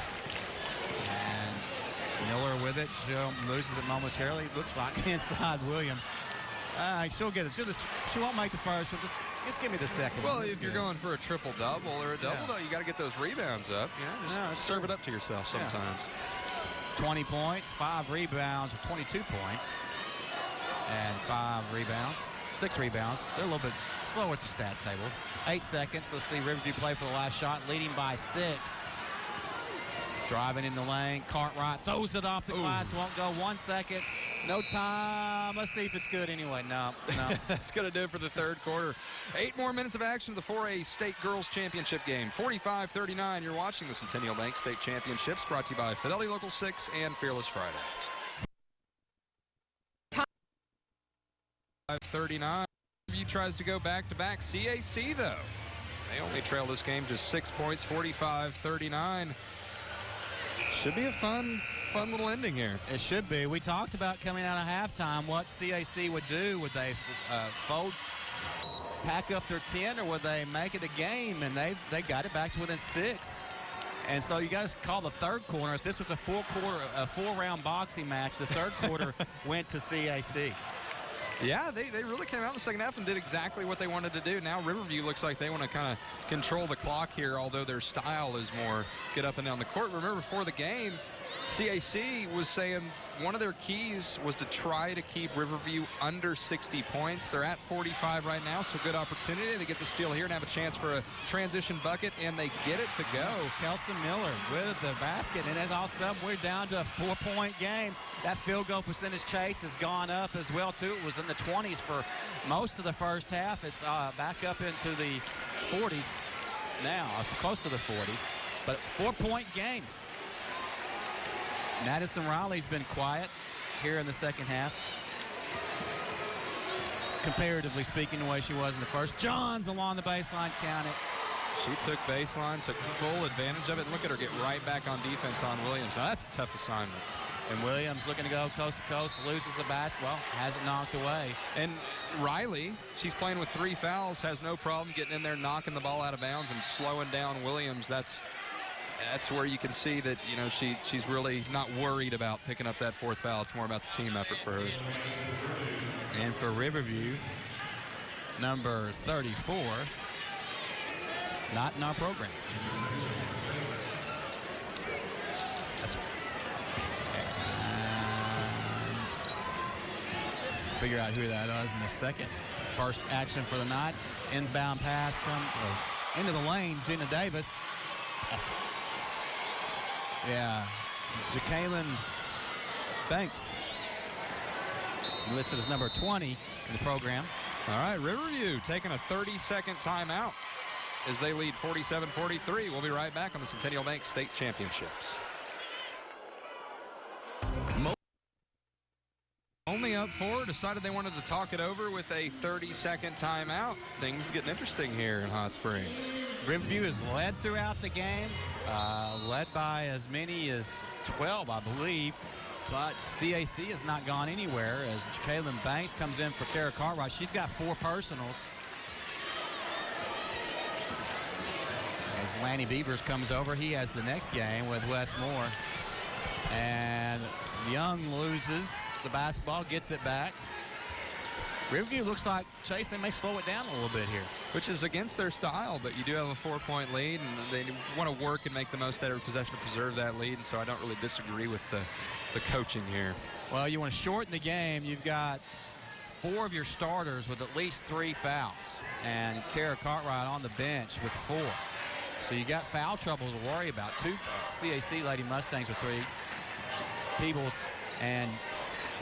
And Miller with it. She loses it momentarily. Looks like inside Williams. She'll get it. She won't make the first. She'll just give me the second. Well, if you're going for a triple-double or a double, you got to get those rebounds up. Just serve it up to yourself sometimes. 20 points, 5 rebounds, or 22 points, and 5 rebounds, 6 rebounds. They're a little bit slower at the stat table. 8 seconds. Let's see Riverview play for the last shot, leading by 6. Driving in the lane. Cartwright throws it off the glass. Won't go. 1 second. No time. Let's see if it's good anyway. No. That's going to do it for the third quarter. 8 more minutes of action to the 4A State Girls Championship game. 45-39. You're watching the Centennial Bank State Championships, brought to you by Fidelity Local 6 and Fearless Friday. 39. Riverview tries to go back-to-back. CAC, though, they only trail this game just 6 points, 45-39. Should be a fun little ending here. It should be. We talked about coming out of halftime what CAC would do. Would they pack up their 10, or would they make it a game? And they got it back to within 6. And so you guys call the third quarter. If this was a four-round boxing match, the third quarter went to CAC. Yeah, they really came out in the second half and did exactly what they wanted to do. Now Riverview looks like they want to kind of control the clock here, although their style is more get up and down the court. Remember, before the game, CAC was saying one of their keys was to try to keep Riverview under 60 points. They're at 45 right now, so good opportunity. They get the steal here and have a chance for a transition bucket, and they get it to go. Kelson Miller with the basket, and then all of a sudden we're down to a 4-point game. That field goal percentage, Chase, has gone up as well, too. It was in the 20s for most of the first half. It's back up into the 40s now, close to the 40s, but 4-point game. Madison Riley's been quiet here in the second half, comparatively speaking, the way she was in the first. Johns along the baseline, count it. She took baseline, took full advantage of it. Look at her get right back on defense on Williams. Now, that's a tough assignment. And Williams looking to go coast to coast, loses the basketball, has it knocked away. And Riley, she's playing with 3 fouls, has no problem getting in there, knocking the ball out of bounds and slowing down Williams. That's where you can see that, you know, she's really not worried about picking up that 4th foul. It's more about the team effort for her. And for Riverview, number 34, not in our program. Figure out who that is in a second. First action for the night. Inbound pass into the lane. Gina Davis. Yeah, Jacqueline Banks, listed as number 20 in the program. All right, Riverview taking a 30-second timeout as they lead 47-43. We'll be right back on the Centennial Bank State Championships. Only up 4, decided they wanted to talk it over with a 30-second timeout. Things getting interesting here in Hot Springs. Riverview is led throughout the game, led by as many as 12, I believe. But CAC has not gone anywhere as Kaylin Banks comes in for Kara Cartwright. She's got 4 personals. As Lanny Beavers comes over, he has the next game with Wes Moore. And Young loses the basketball, gets it back. Riverview looks like, Chase, they may slow it down a little bit here. Which is against their style, but you do have a 4-point lead, and they want to work and make the most out of possession to preserve that lead, and so I don't really disagree with the coaching here. Well, you want to shorten the game. You've got 4 of your starters with at least 3 fouls, and Kara Cartwright on the bench with 4. So you got foul trouble to worry about. 2 CAC Lady Mustangs with 3. Peebles and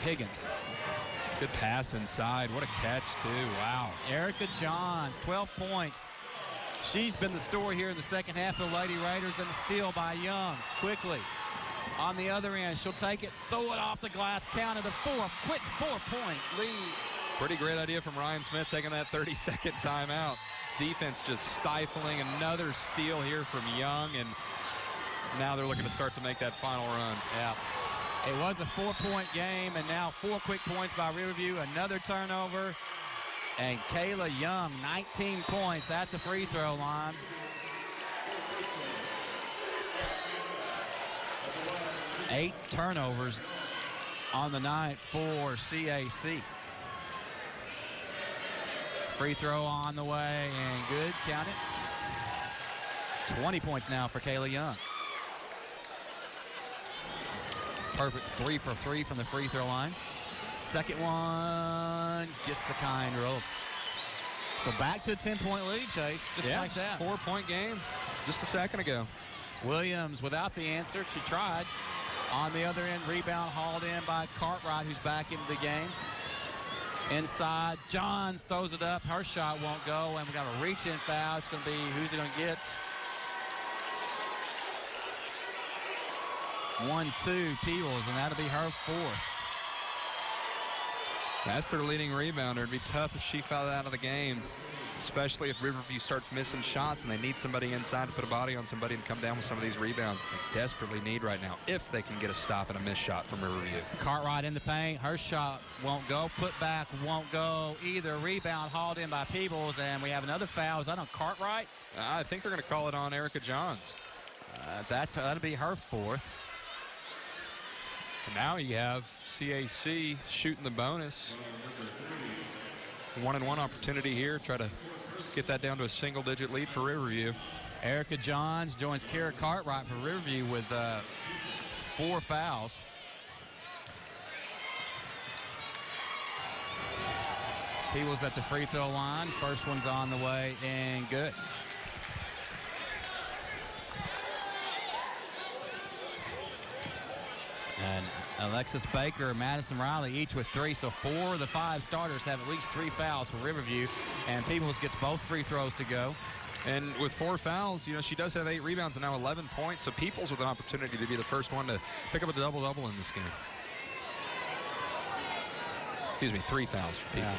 Higgins. Good pass inside. What a catch, too. Wow. Erica Johns, 12 points. She's been the story here in the second half of the Lady Raiders, and a steal by Young. Quickly. On the other end, she'll take it, throw it off the glass, count it a 4. Quick 4-point lead. Pretty great idea from Ryan Smith taking that 30-second timeout. Defense just stifling. Another steal here from Young, and now they're looking to start to make that final run. Yeah. It was a 4-point game, and now 4 quick points by Riverview. Another turnover. And Kayla Young, 19 points at the free throw line. Eight turnovers on the night for CAC. Free throw on the way, and good. Count it. 20 points now for Kayla Young. Perfect 3 for 3 from the free throw line. Second one gets the kind rope. So back to a 10-point lead, Chase, just like that. 4-point game just a second ago. Williams without the answer. She tried On the other end, rebound hauled in by Cartwright, who's back into the game. Inside, Johns throws it up. Her shot won't go, and we got a reach-in foul. It's going to be, who's it going to get? 1-2, Peebles, and that'll be her fourth. That's their leading rebounder. It'd be tough if she fell out of the game, especially if Riverview starts missing shots and they need somebody inside to put a body on somebody and come down with some of these rebounds they desperately need right now if they can get a stop and a missed shot from Riverview. Cartwright in the paint. Her shot won't go. Put back won't go either. Rebound hauled in by Peebles, and we have another foul. Is that on Cartwright? I think they're going to call it on Erica Johns. That'll be her fourth. And now you have CAC shooting the bonus. 1-and-1 opportunity here. Try to get that down to a single-digit lead for Riverview. Erica Johns joins Kara Cartwright for Riverview with 4 fouls. Peebles at the free throw line. First one's on the way and good. And Alexis Baker, Madison Riley, each with 3. So 4 of the 5 starters have at least 3 fouls for Riverview. And Peebles gets both free throws to go. And with 4 fouls, she does have 8 rebounds and now 11 points. So Peoples with an opportunity to be the first one to pick up a double-double in this game. Excuse me, 3 fouls for Peoples.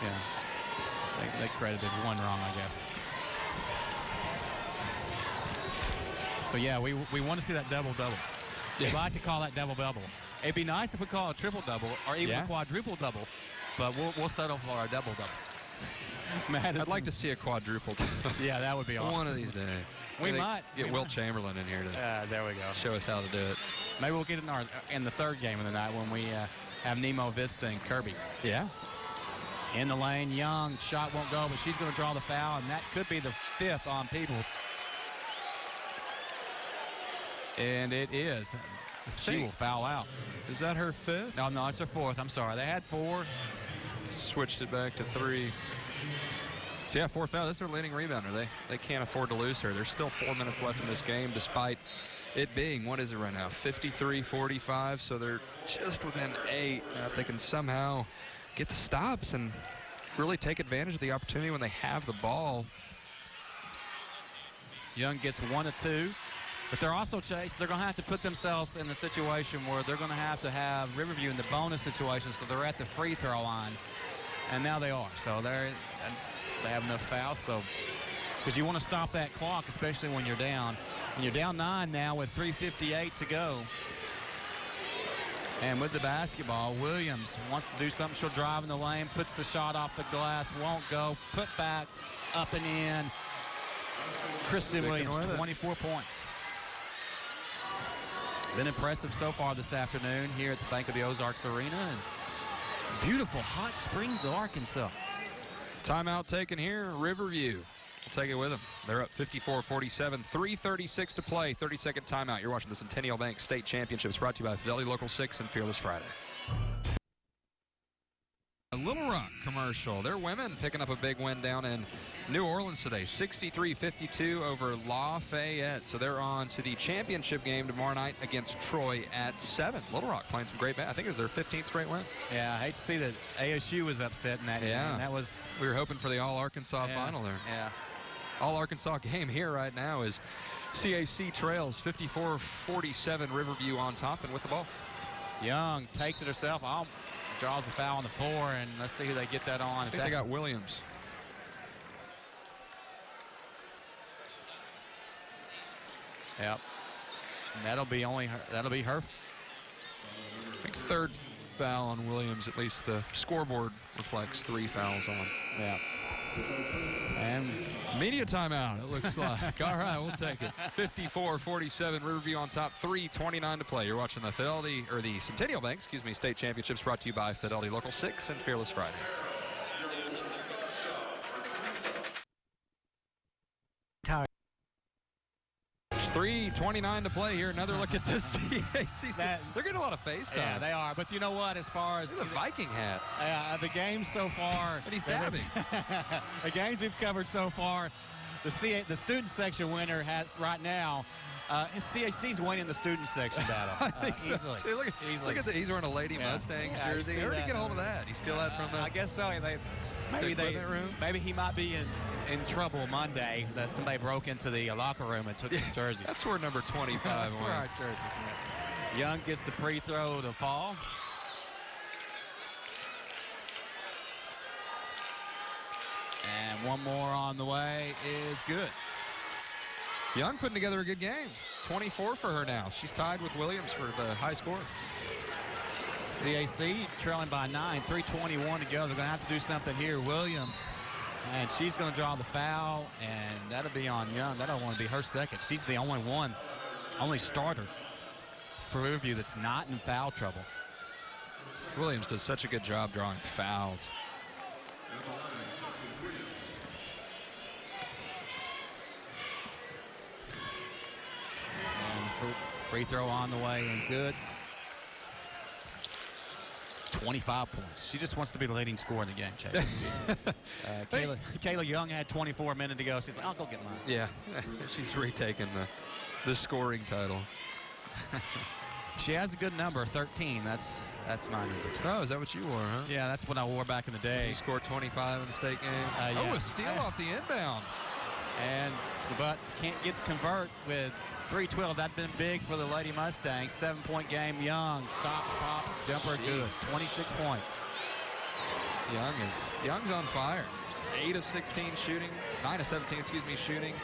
Yeah. They credited one wrong, I guess. So, yeah, we want to see that double-double. We'd like to call that double-double. It'd be nice if we call it triple-double or even a quadruple-double, but we'll settle for a double-double. I'd like to see a quadruple. Yeah, that would be awesome. One of these days. We might. Get Wilt Chamberlain in here to there we go. show us how to do it. Maybe we'll get it in the third game of the night when we have Nemo Vista and Kirby. Yeah. In the lane, Young, shot won't go, but she's going to draw the foul, and that could be the 5th on Peoples. And it is. She will foul out. Is that her 5th? No, it's her 4th. I'm sorry. They had 4. Switched it back to 3. So, yeah, 4 foul. That's their leading rebounder. They can't afford to lose her. There's still 4 minutes left in this game, despite it being, what is it right now, 53-45. So they're just within 8. If they can somehow get the stops and really take advantage of the opportunity when they have the ball. Young gets 1 of 2. But they're also, Chase, they're going to have to put themselves in a situation where they're going to have Riverview in the bonus situation, so they're at the free throw line. And now they are. So they have enough fouls. So, because you want to stop that clock, especially when you're down. And you're down 9 now with 3:58 to go. And with the basketball, Williams wants to do something. She'll drive in the lane, puts the shot off the glass, won't go. Put back, up and in. Kristen Williams, 24 points. Been impressive so far this afternoon here at the Bank of the Ozarks Arena. And beautiful Hot Springs, Arkansas. Timeout taken here. Riverview will take it with them. They're up 54-47, 3:36 to play. 30-second timeout. You're watching the Centennial Bank State Championships, brought to you by Fidelity Local 6 and Fearless Friday. A Little Rock commercial. Their women picking up a big win down in New Orleans today, 63-52 over Lafayette. So they're on to the championship game tomorrow night against Troy at 7. Little Rock playing some great I think it's their 15th straight win. Yeah, I hate to see that ASU was upset in that game. That was, we were hoping for the All-Arkansas final there. Yeah. All-Arkansas game here right now is CAC trails 54-47, Riverview on top and with the ball. Young takes it herself. Draws the foul on the floor, and let's see who they get that on. I think they got Williams. Yep. And that'll be her. I think 3rd foul on Williams. At least the scoreboard reflects 3 fouls on. Yeah. And media timeout, it looks like. All right, we'll take it. 54-47, Riverview on top, 3:29 to play. You're watching the Centennial Bank, State Championships, brought to you by Fidelity Local 6 and Fearless Friday. 3:29 to play here. Another look at this CAC. They're getting a lot of FaceTime. Yeah, they are. But you know what? As far as the Viking hat. The games so far. And he's dabbing. The games we've covered so far, the student section winner has right now. CAC's winning the student section battle. I think so, easily. too. Look at he's wearing a Lady Mustangs jersey. Where did he get hold of that? He steal that from the? I guess so. equipment room? Maybe he might be in trouble Monday that somebody broke into the locker room and took some jerseys. That's where number 25 That's went. where our jerseys went. Young gets the free throw to fall. And one more on the way is good. Young putting together a good game. 24 for her now. She's tied with Williams for the high score. CAC trailing by 9, 3:21 to go. They're going to have to do something here. Williams, and she's going to draw the foul, and that'll be on Young. That'll want to be her second. She's the only starter for Riverview that's not in foul trouble. Williams does such a good job drawing fouls. And free throw on the way and good. 25 points. She just wants to be the leading scorer in the game, Chase. Kayla Young had 24 minutes to go. She's like, I'll go get mine. Yeah, she's retaken the scoring title. She has a good number, 13. That's my number. Oh, is that what you wore, huh? Yeah, that's what I wore back in the day. You scored 25 in the state game. Yeah. Oh, a steal off the inbound. But can't get to convert with 3:12. That'd been big for the Lady Mustangs. 7-point game. Young stops, pops, jumper good. 26 points. Young's on fire. 8 of 16 shooting, 9 of 17, shooting.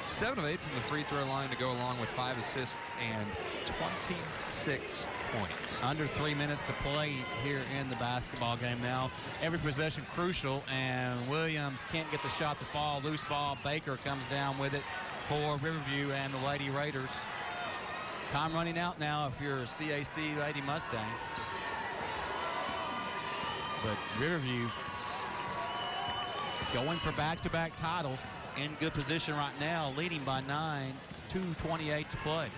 7 of 8 from the free throw line to go along with 5 assists and 26 points. Under 3 minutes to play here in the basketball game now. Every possession crucial, and Williams can't get the shot to fall. Loose ball. Baker comes down with it for Riverview and the Lady Raiders. Time running out now if you're a CAC Lady Mustang. But Riverview going for back-to-back titles. In good position right now, leading by 9, 2:28 to play.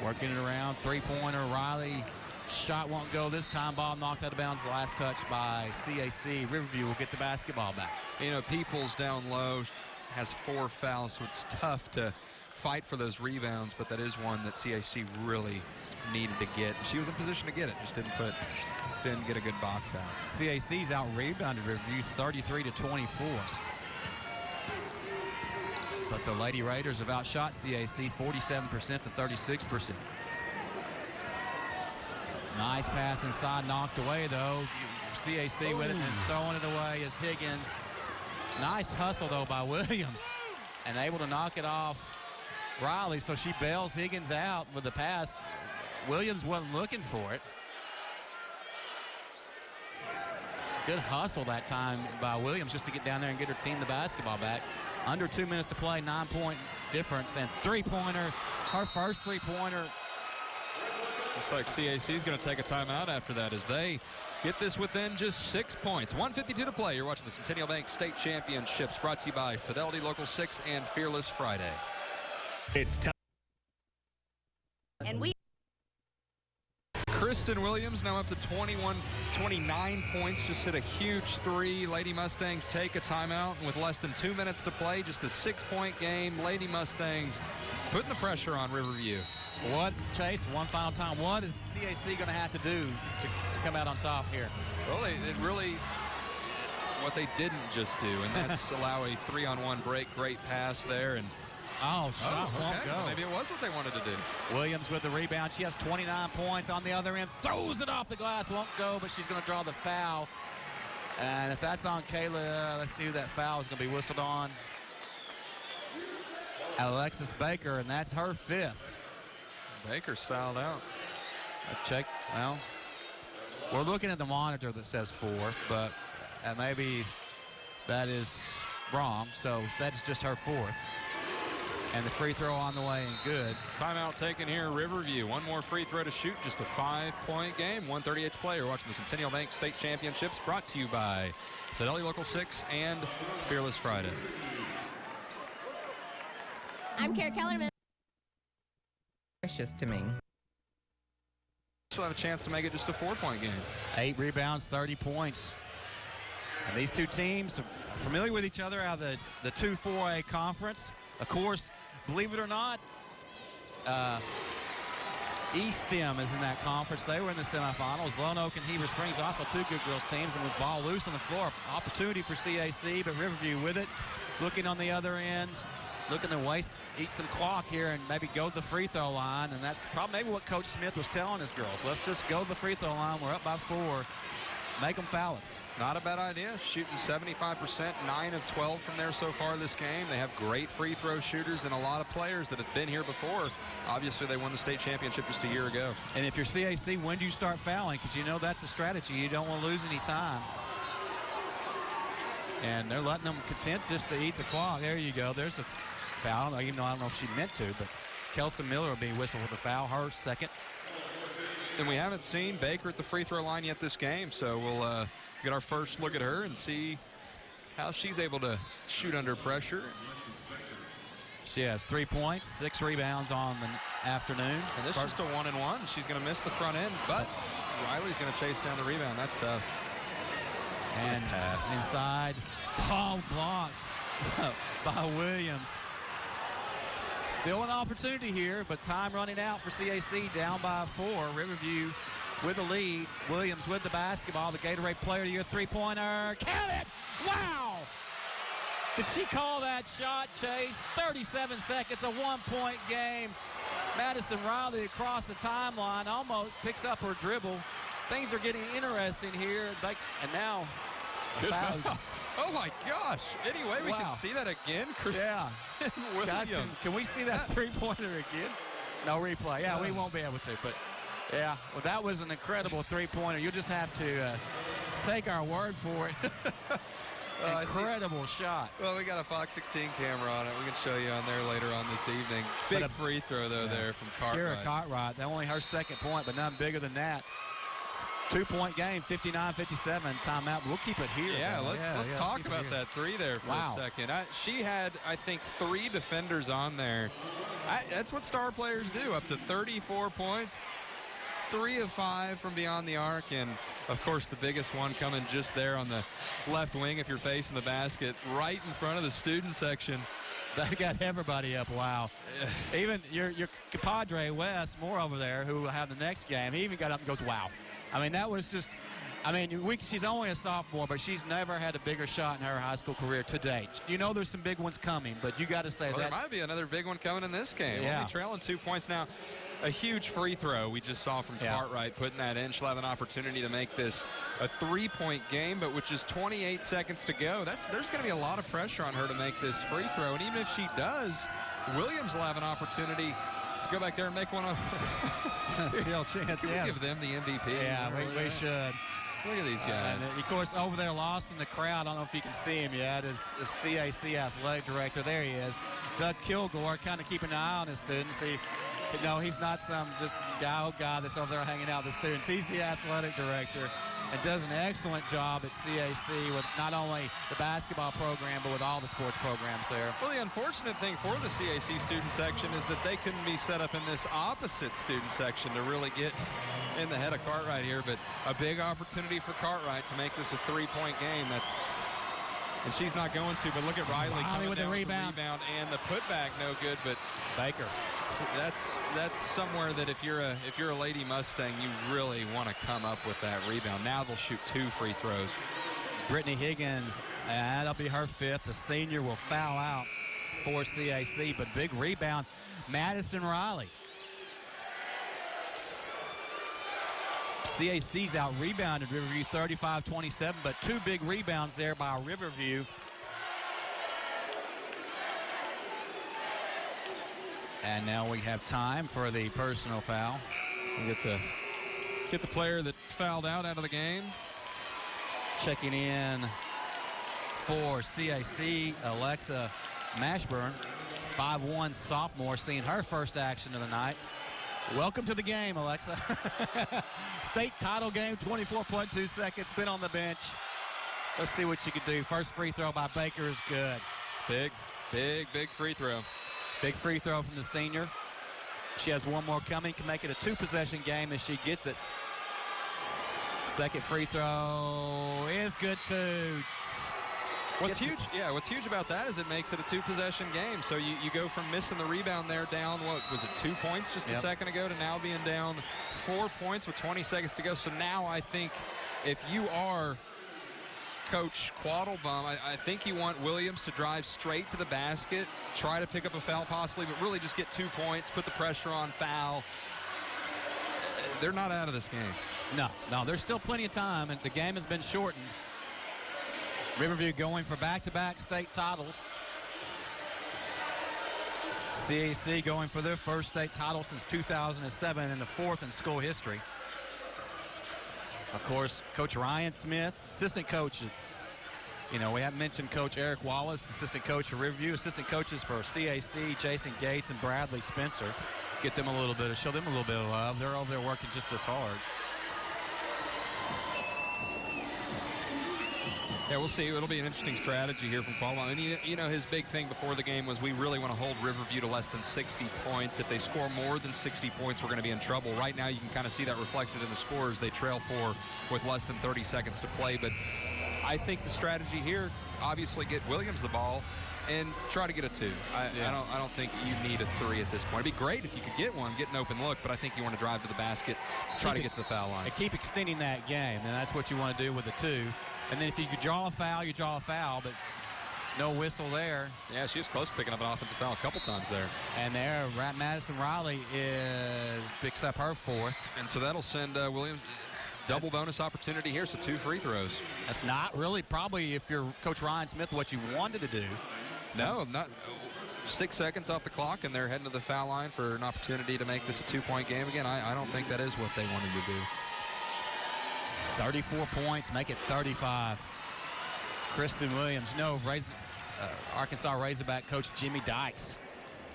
Working it around, three-pointer, Riley. Shot won't go this time. Ball knocked out of bounds. The last touch by CAC. Riverview will get the basketball back. You know, Peoples down low has 4 fouls, so it's tough to fight for those rebounds, but that is one that CAC really needed to get. She was in position to get it, just didn't get a good box out. CAC's out-rebounded Riverview 33-24. But the Lady Raiders have outshot CAC 47% to 36%. Nice pass inside, knocked away though. CAC with it and throwing it away is Higgins. Nice hustle though by Williams and able to knock it off Riley, so she bails Higgins out with the pass. Williams wasn't looking for it. Good hustle that time by Williams just to get down there and get her team the basketball back. Under 2 minutes to play, 9-point difference, and three-pointer, her first three-pointer. Looks like CAC is going to take a timeout after that as they get this within just 6 points. 1:52 to play. You're watching the Centennial Bank State Championships, brought to you by Fidelity Local 6 and Fearless Friday. It's time. And we Kristen Williams now up to 29 points, just hit a huge 3. Lady Mustangs take a timeout, and with less than 2 minutes to play, just a 6-point game. Lady Mustangs putting the pressure on Riverview. What, Chase, one final time, what is CAC going to have to do to come out on top here? Well, it really, what they didn't just do, and that's allow a 3-on-1 break. Great pass there, and shot won't go. Maybe it was what they wanted to do. Williams with the rebound. She has 29 points on the other end. Throws it off the glass. Won't go, but she's going to draw the foul. And if that's on Kayla, let's see who that foul is going to be whistled on. Alexis Baker, and that's her 5th. Baker's fouled out. Check. Well, we're looking at the monitor that says 4, but maybe that is wrong. So that's just her 4th. And the free throw on the way and good. Timeout taken here, Riverview. One more free throw to shoot, just a 5-point game. 1:38 to play. You're watching the Centennial Bank State Championships, brought to you by Fidelity Local 6 and Fearless Friday. I'm Kara Kellerman. Precious to me. So have a chance to make it just a 4-point game. 8 rebounds, 30 points. And these two teams are familiar with each other out of the 2-4A conference. Of course, believe it or not, East Stem is in that conference. They were in the semifinals. Lone Oak and Heber Springs, also two good girls teams. And with ball loose on the floor, opportunity for CAC, but Riverview with it. Looking on the other end, looking to eat some clock here and maybe go to the free throw line. And that's probably maybe what Coach Smith was telling his girls. Let's just go to the free throw line. We're up by 4. Make them foul us. Not a bad idea. Shooting 75%, 9 of 12 from there so far this game. They have great free throw shooters and a lot of players that have been here before. Obviously, they won the state championship just a year ago. And if you're CAC, when do you start fouling? Because you know that's a strategy. You don't want to lose any time. And they're letting them content just to eat the clock. There you go. There's a foul. Even though I don't know if she meant to, but Kelson Miller will be whistled with a foul, her second. And we haven't seen Baker at the free throw line yet this game, so we'll get our first look at her and see how she's able to shoot under pressure. She has 3 points, 6 rebounds on the afternoon. And this is just a 1-and-1. She's going to miss the front end, but Riley's going to chase down the rebound. That's tough. And pass inside, ball blocked by Williams. Still an opportunity here, but time running out for CAC, down by 4. Riverview with the lead. Williams with the basketball. The Gatorade Player of the Year three-pointer. Count it! Wow! Did she call that shot, Chase? 37 seconds, a 1-point game. Madison Riley across the timeline, almost picks up her dribble. Things are getting interesting here. And now, good foul. Oh my gosh. Anyway, we can see that again. Yeah. Guys, can we see that three-pointer again? No replay. Yeah, we won't be able to. But, yeah, well, that was an incredible three-pointer. You'll just have to take our word for it. Incredible shot. Well, we got a Fox 16 camera on it. We can show you on there later on this evening. Big free throw, though, there from Cartwright. Kira Cartwright. That only her second point, but none bigger than that. 2-point game, 59-57, timeout. We'll keep it here. Yeah, let's talk about that three there for a second. She had, I think, 3 defenders on there. That's what star players do, up to 34 points. 3 of 5 from beyond the arc, and of course the biggest one coming just there on the left wing if you're facing the basket, right in front of the student section. That got everybody up. Wow. Even your compadre Wes Moore over there, who will have the next game, he even got up and goes, wow. I mean, that was just, she's only a sophomore, but she's never had a bigger shot in her high school career to date. You know there's some big ones coming, but you got to say that. There might be another big one coming in this game. Yeah. Only trailing 2 points now. A huge free throw we just saw from Cartwright putting that in. She'll have an opportunity to make this a 3-point game, but with just 28 seconds to go, there's going to be a lot of pressure on her to make this free throw. And even if she does, Williams will have an opportunity to go back there and make one up. Still a chance. Can we give them the MVP? Yeah, we should. Look at these guys. And of course, over there, lost in the crowd. I don't know if you can see him yet. Is CAC athletic director. There he is. Doug Kilgore, kind of keeping an eye on his students. He's not some just guy that's over there hanging out with the students. He's the athletic director and does an excellent job at CAC with not only the basketball program, but with all the sports programs there. Well, the unfortunate thing for the CAC student section is that they couldn't be set up in this opposite student section to really get in the head of Cartwright here, but a big opportunity for Cartwright to make this a 3-point game. And she's not going to, but look at Riley coming with down the rebound. And the putback no good, but Baker. That's somewhere that if you're a Lady Mustang, you really want to come up with that rebound. Now they'll shoot 2 free throws. Brittany Higgins, that'll be her 5th. The senior will foul out for CAC, but big rebound. Madison Riley. CAC's out-rebounded Riverview 35-27, but 2 big rebounds there by Riverview. And now we have time for the personal foul. We'll get the player that fouled out of the game. Checking in for CAC, Alexa Mashburn, 5'1" sophomore, seeing her first action of the night. Welcome to the game, Alexa. State title game, 24.2 seconds, been on the bench. Let's see what you can do. First free throw by Baker is good. It's big free throw. Big free throw from the senior. She has one more coming, can make it a 2-possession game if she gets it. Second free throw is good too. What's huge about that is it makes it a two-possession game. So you go from missing the rebound there down, what was it, 2 points just a second ago, to now being down 4 points with 20 seconds to go. So now I think if you are Coach Quattlebaum, I think you want Williams to drive straight to the basket, try to pick up a foul possibly, but really just get 2 points, put the pressure on, foul. They're not out of this game. No, there's still plenty of time, and the game has been shortened. Riverview going for back-to-back state titles. CAC going for their first state title since 2007 and the fourth in school history. Of course, Coach Ryan Smith, assistant coach. We haven't mentioned Coach Eric Wallace, assistant coach for Riverview, assistant coaches for CAC, Jason Gates and Bradley Spencer. Show them a little bit of love. They're over there working just as hard. Yeah, we'll see. It'll be an interesting strategy here from Quattlebaum. And his big thing before the game was we really want to hold Riverview to less than 60 points. If they score more than 60 points, we're going to be in trouble. Right now, you can kind of see that reflected in the scores. They trail 4 with less than 30 seconds to play. But I think the strategy here, obviously get Williams the ball and try to get a 2. I don't think you need a 3 at this point. It'd be great if you could get one, get an open look, but I think you want to drive to the basket, try to get to the foul line. And keep extending that game, and that's what you want to do with the 2. And then if you could draw a foul, you draw a foul, but no whistle there. Yeah, she was close to picking up an offensive foul a couple times there. And there, Madison Riley picks up her 4th. And so that'll send Williams double bonus opportunity here, so 2 free throws. That's not really probably, if you're Coach Ryan Smith, what you wanted to do. No, not 6 seconds off the clock, and they're heading to the foul line for an opportunity to make this a 2-point game again. I don't think that is what they wanted to do. 34 points, make it 35. Kristen Williams, Arkansas Razorback coach Jimmy Dykes.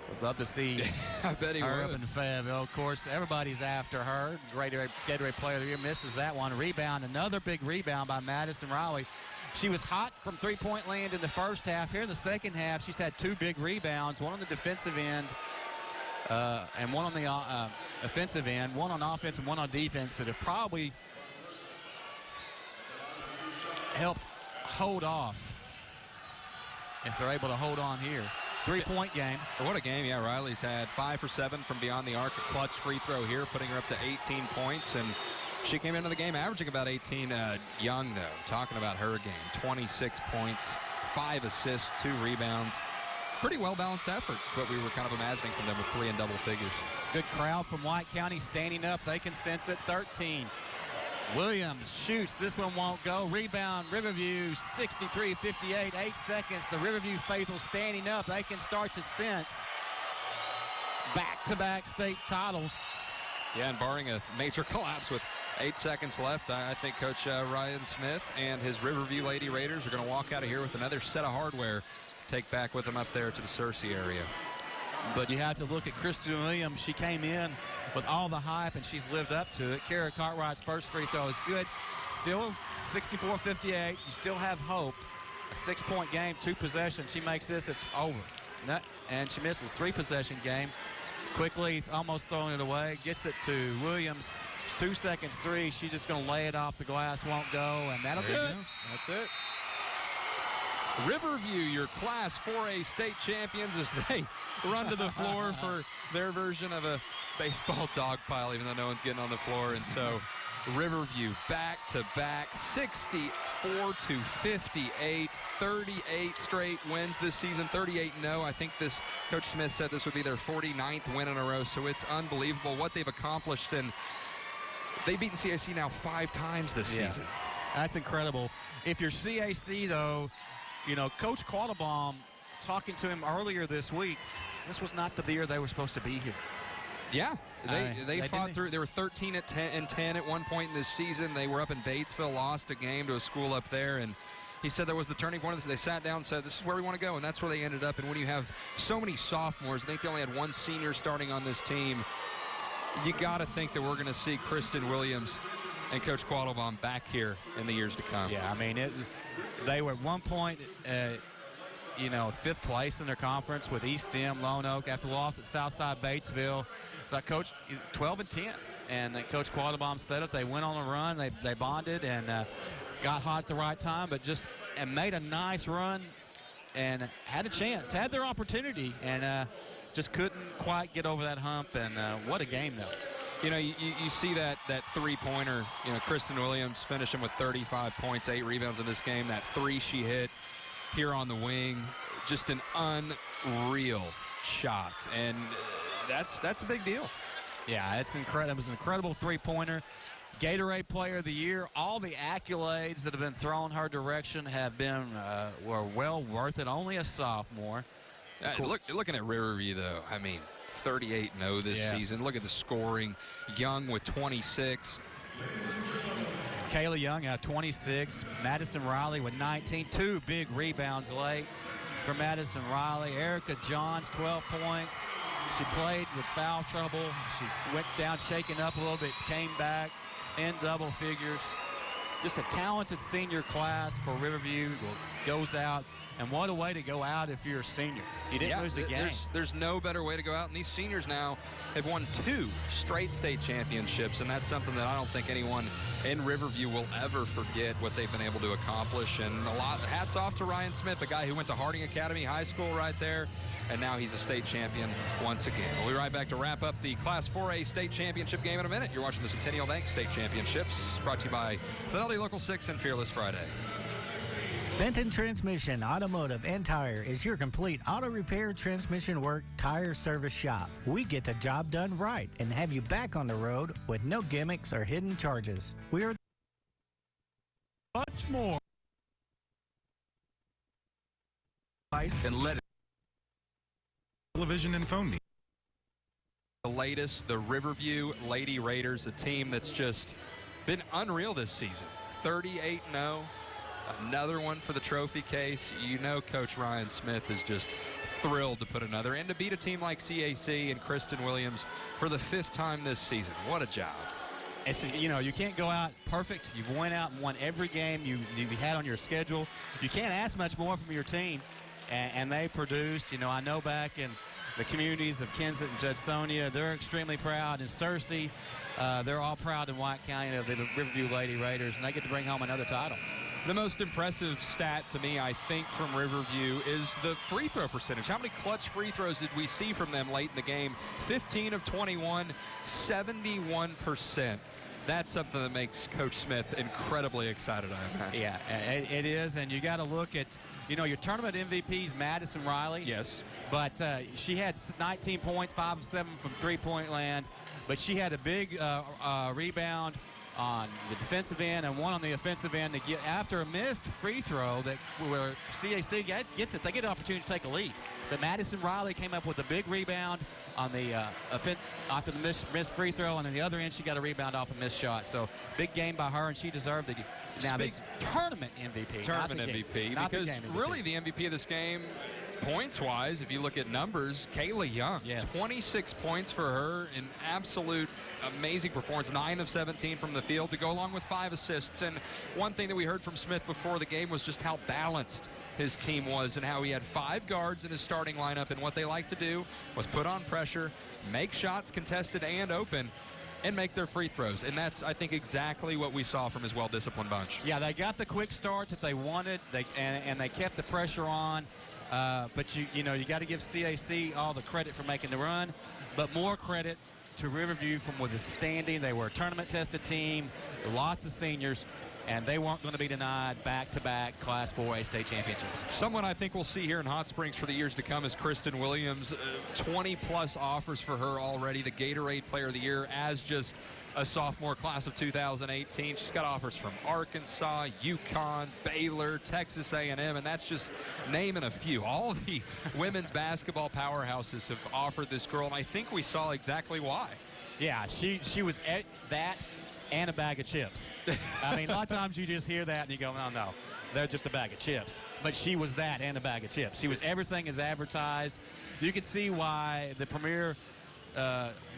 Would love to see I bet he her would. up in Fayetteville. Of course, everybody's after her. Gatorade Player of the Year misses that one. Rebound, another big rebound by Madison Riley. She was hot from three-point land in the first half. Here in the second half, she's had 2 big rebounds, one on the defensive end and one on the offensive end, one on offense and one on defense that have probably helped hold off if they're able to hold on here. 3-point game. What a game. Yeah, Riley's had 5 for 7 from beyond the arc. A clutch free throw here, putting her up to 18 points. And she came into the game averaging about 18. Young, though, talking about her game. 26 points, 5 assists, 2 rebounds. Pretty well-balanced effort is what we were kind of imagining from them with 3 in double figures. Good crowd from White County standing up. They can sense it. 13. Williams shoots. This one won't go. Rebound, Riverview, 63-58, 8 seconds. The Riverview faithful standing up. They can start to sense back-to-back state titles. Yeah, and barring a major collapse with 8 seconds left, I think Coach Ryan Smith and his Riverview Lady Raiders are going to walk out of here with another set of hardware to take back with them up there to the Searcy area. But you have to look at Kristen Williams. She came in with all the hype, and she's lived up to it. Kara Cartwright's first free throw is good. Still 64-58. You still have hope. A 6-point game, 2 possessions. She makes this, it's over. And she misses 3-possession game. Quickly, almost throwing it away. Gets it to Williams. 2 seconds, 3. She's just going to lay it off the glass, won't go, and that'll do it. That's it. Riverview, your Class 4A state champions, as they run to the floor for their version of a baseball dog pile, even though no one's getting on the floor. And so Riverview back-to-back, 64-58, 38 straight wins this season, 38-0. I think this, Coach Smith said this would be their 49th win in a row, so it's unbelievable what they've accomplished. And they've beaten CAC now 5 times this season. That's incredible. If you're CAC, though, you know, Coach Quattlebaum, talking to him earlier this week, this was not the year they were supposed to be here. Yeah, they fought through. They were 13-10 at one point in this season. They were up in Batesville, lost a game to a school up there, and he said that was the turning point. They sat down and said, this is where we want to go, and that's where they ended up. And when you have so many sophomores, I think they only had 1 senior starting on this team, you got to think that we're going to see Kristen Williams and Coach Quattlebaum back here in the years to come. Yeah, I mean, they were at one point, 5th place in their conference with East End, Lone Oak, after the loss at Southside Batesville. It's like, Coach, 12-10. and Coach Quattlebaum set it. They went on a run. They bonded and got hot at the right time, but just made a nice run and had a chance, had their opportunity, and just couldn't quite get over that hump. And what a game, though. You know, you see that three-pointer, you know, Kristen Williams finishing with 35 points, 8 rebounds in this game. That three she hit here on the wing, just an unreal shot. And that's a big deal. Yeah, it's incredible. It was an incredible three-pointer. Gatorade Player of the Year. All the accolades that have been thrown her direction have been were well worth it. Only a sophomore. Looking at Riverview, though, I mean, 38-0 this season. Look at the scoring. Young with 26. Kayla Young had 26. Madison Riley with 19. 2 big rebounds late for Madison Riley. Erica Johns, 12 points. She played with foul trouble. She went down shaking up a little bit, came back in double figures. Just a talented senior class for Riverview. Goes out. And what a way to go out if you're a senior. You didn't lose the game. There's no better way to go out. And these seniors now have won 2 straight state championships, and that's something that I don't think anyone in Riverview will ever forget what they've been able to accomplish. And hats off to Ryan Smith, a guy who went to Harding Academy High School right there, and now he's a state champion once again. We'll be right back to wrap up the Class 4A state championship game in a minute. You're watching the Centennial Bank State Championships, brought to you by Fidelity Local 6 and Fearless Friday. Benton Transmission Automotive and Tire is your complete auto repair, transmission work, tire service shop. We get the job done right and have you back on the road with no gimmicks or hidden charges. We are Much more. And let it. Television and phone. The latest, the Riverview Lady Raiders, a team that's just been unreal this season. 38-0. Another one for the trophy case. You know Coach Ryan Smith is just thrilled to put another and to beat a team like CAC and Kristen Williams for the 5th time this season. What a job. It's, you know, you can't go out perfect. You've went out and won every game you had on your schedule. You can't ask much more from your team, and they produced. You know, I know back in the communities of Kensett and Judsonia, they're extremely proud. And Searcy, they're all proud in White County of the Riverview Lady Raiders, and they get to bring home another title. The most impressive stat to me, I think, from Riverview is the free throw percentage. How many clutch free throws did we see from them late in the game? 15 of 21, 71%. That's something that makes Coach Smith incredibly excited, I imagine. Yeah, it is, and you got to look at, you know, your tournament MVPs, Madison Riley. Yes. But she had 19 points, 5 of 7 from three-point land, but she had a big rebound on the defensive end and one on the offensive end to get after a missed free throw that where CAC gets it. They get an opportunity to take a lead. But Madison Riley came up with a big rebound on the after the missed free throw, and then the other end she got a rebound off a missed shot. So big game by her, and she deserved it. Now this tournament MVP. Tournament MVP, because really the MVP of this game, points-wise, if you look at numbers, Kayla Young. Yes. 26 points for her, an absolute amazing performance. 9 of 17 from the field to go along with 5 assists. And one thing that we heard from Smith before the game was just how balanced his team was and how he had 5 guards in his starting lineup, and what they like to do was put on pressure, make shots contested and open, and make their free throws. And that's, I think, exactly what we saw from his well-disciplined bunch. Yeah, they got the quick start that they wanted, and they kept the pressure on. But you know, you got to give CAC all the credit for making the run, but more credit to Riverview from withstanding. They were a tournament-tested team, lots of seniors, and they weren't going to be denied back-to-back Class 4A state championships. Someone I think we'll see here in Hot Springs for the years to come is Kristen Williams. 20-plus offers for her already. The Gatorade Player of the Year as just a sophomore class of 2018. She's got offers from Arkansas, UConn, Baylor, Texas A&M, and that's just naming a few. All of the women's basketball powerhouses have offered this girl, and I think we saw exactly why. Yeah, she was at that and a bag of chips. I mean, a lot of times you just hear that and you go, no, they're just a bag of chips. But she was that and a bag of chips. She was everything as advertised. You could see why the premier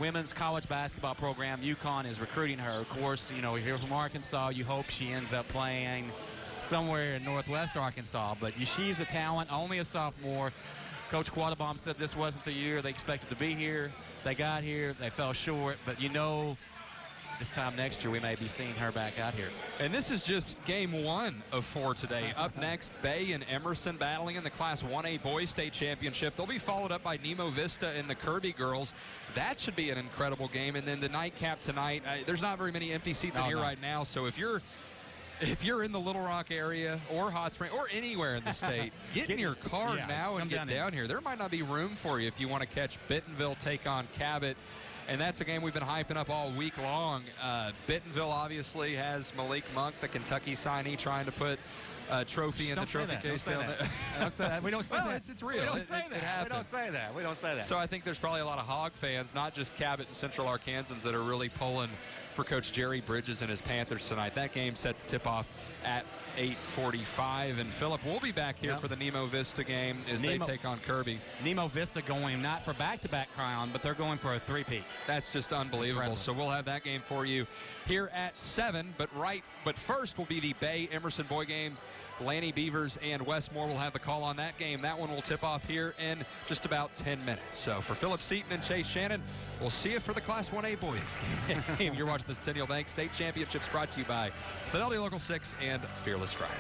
women's college basketball program, UConn, is recruiting her. Of course, you know, here from Arkansas, you hope she ends up playing somewhere in Northwest Arkansas. But she's a talent, only a sophomore. Coach Quattlebaum said this wasn't the year they expected to be here. They got here, they fell short, but you know this time next year we may be seeing her back out here. And this is just game 1 of 4 today. Up next, Bay and Emerson battling in the Class 1A Boys State Championship. They'll be followed up by Nemo Vista and the Kirby girls. That should be an incredible game. And then the nightcap tonight, there's not very many empty seats in here right now. So if you're in the Little Rock area or Hot Spring or anywhere in the state, get in your car now and get down here. There might not be room for you if you want to catch Bentonville take on Cabot. And that's a game we've been hyping up all week long. Bentonville obviously has Malik Monk, the Kentucky signee, trying to put a trophy in the trophy case down there. Don't say that. We don't say that. It's real. We don't say that. It happens. We don't say that. We don't say that. So I think there's probably a lot of Hog fans, not just Cabot and Central Arkansans, that are really pulling for Coach Jerry Bridges and his Panthers tonight. That game's set to tip off at 8:45. And Philip, we'll be back here for the Nemo Vista game as they take on Kirby. Nemo Vista going not for back-to-back crown, but they're going for a three-peat. That's just unbelievable. So we'll have that game for you here at 7. But first will be the Bay Emerson boy game. Lanny Beavers and Westmore will have the call on that game. That one will tip off here in just about 10 minutes. So for Philip Seaton and Chase Shannon, we'll see you for the Class 1A boys game. You're watching the Centennial Bank State Championships, brought to you by Fidelity Local 6 and Fearless Friday.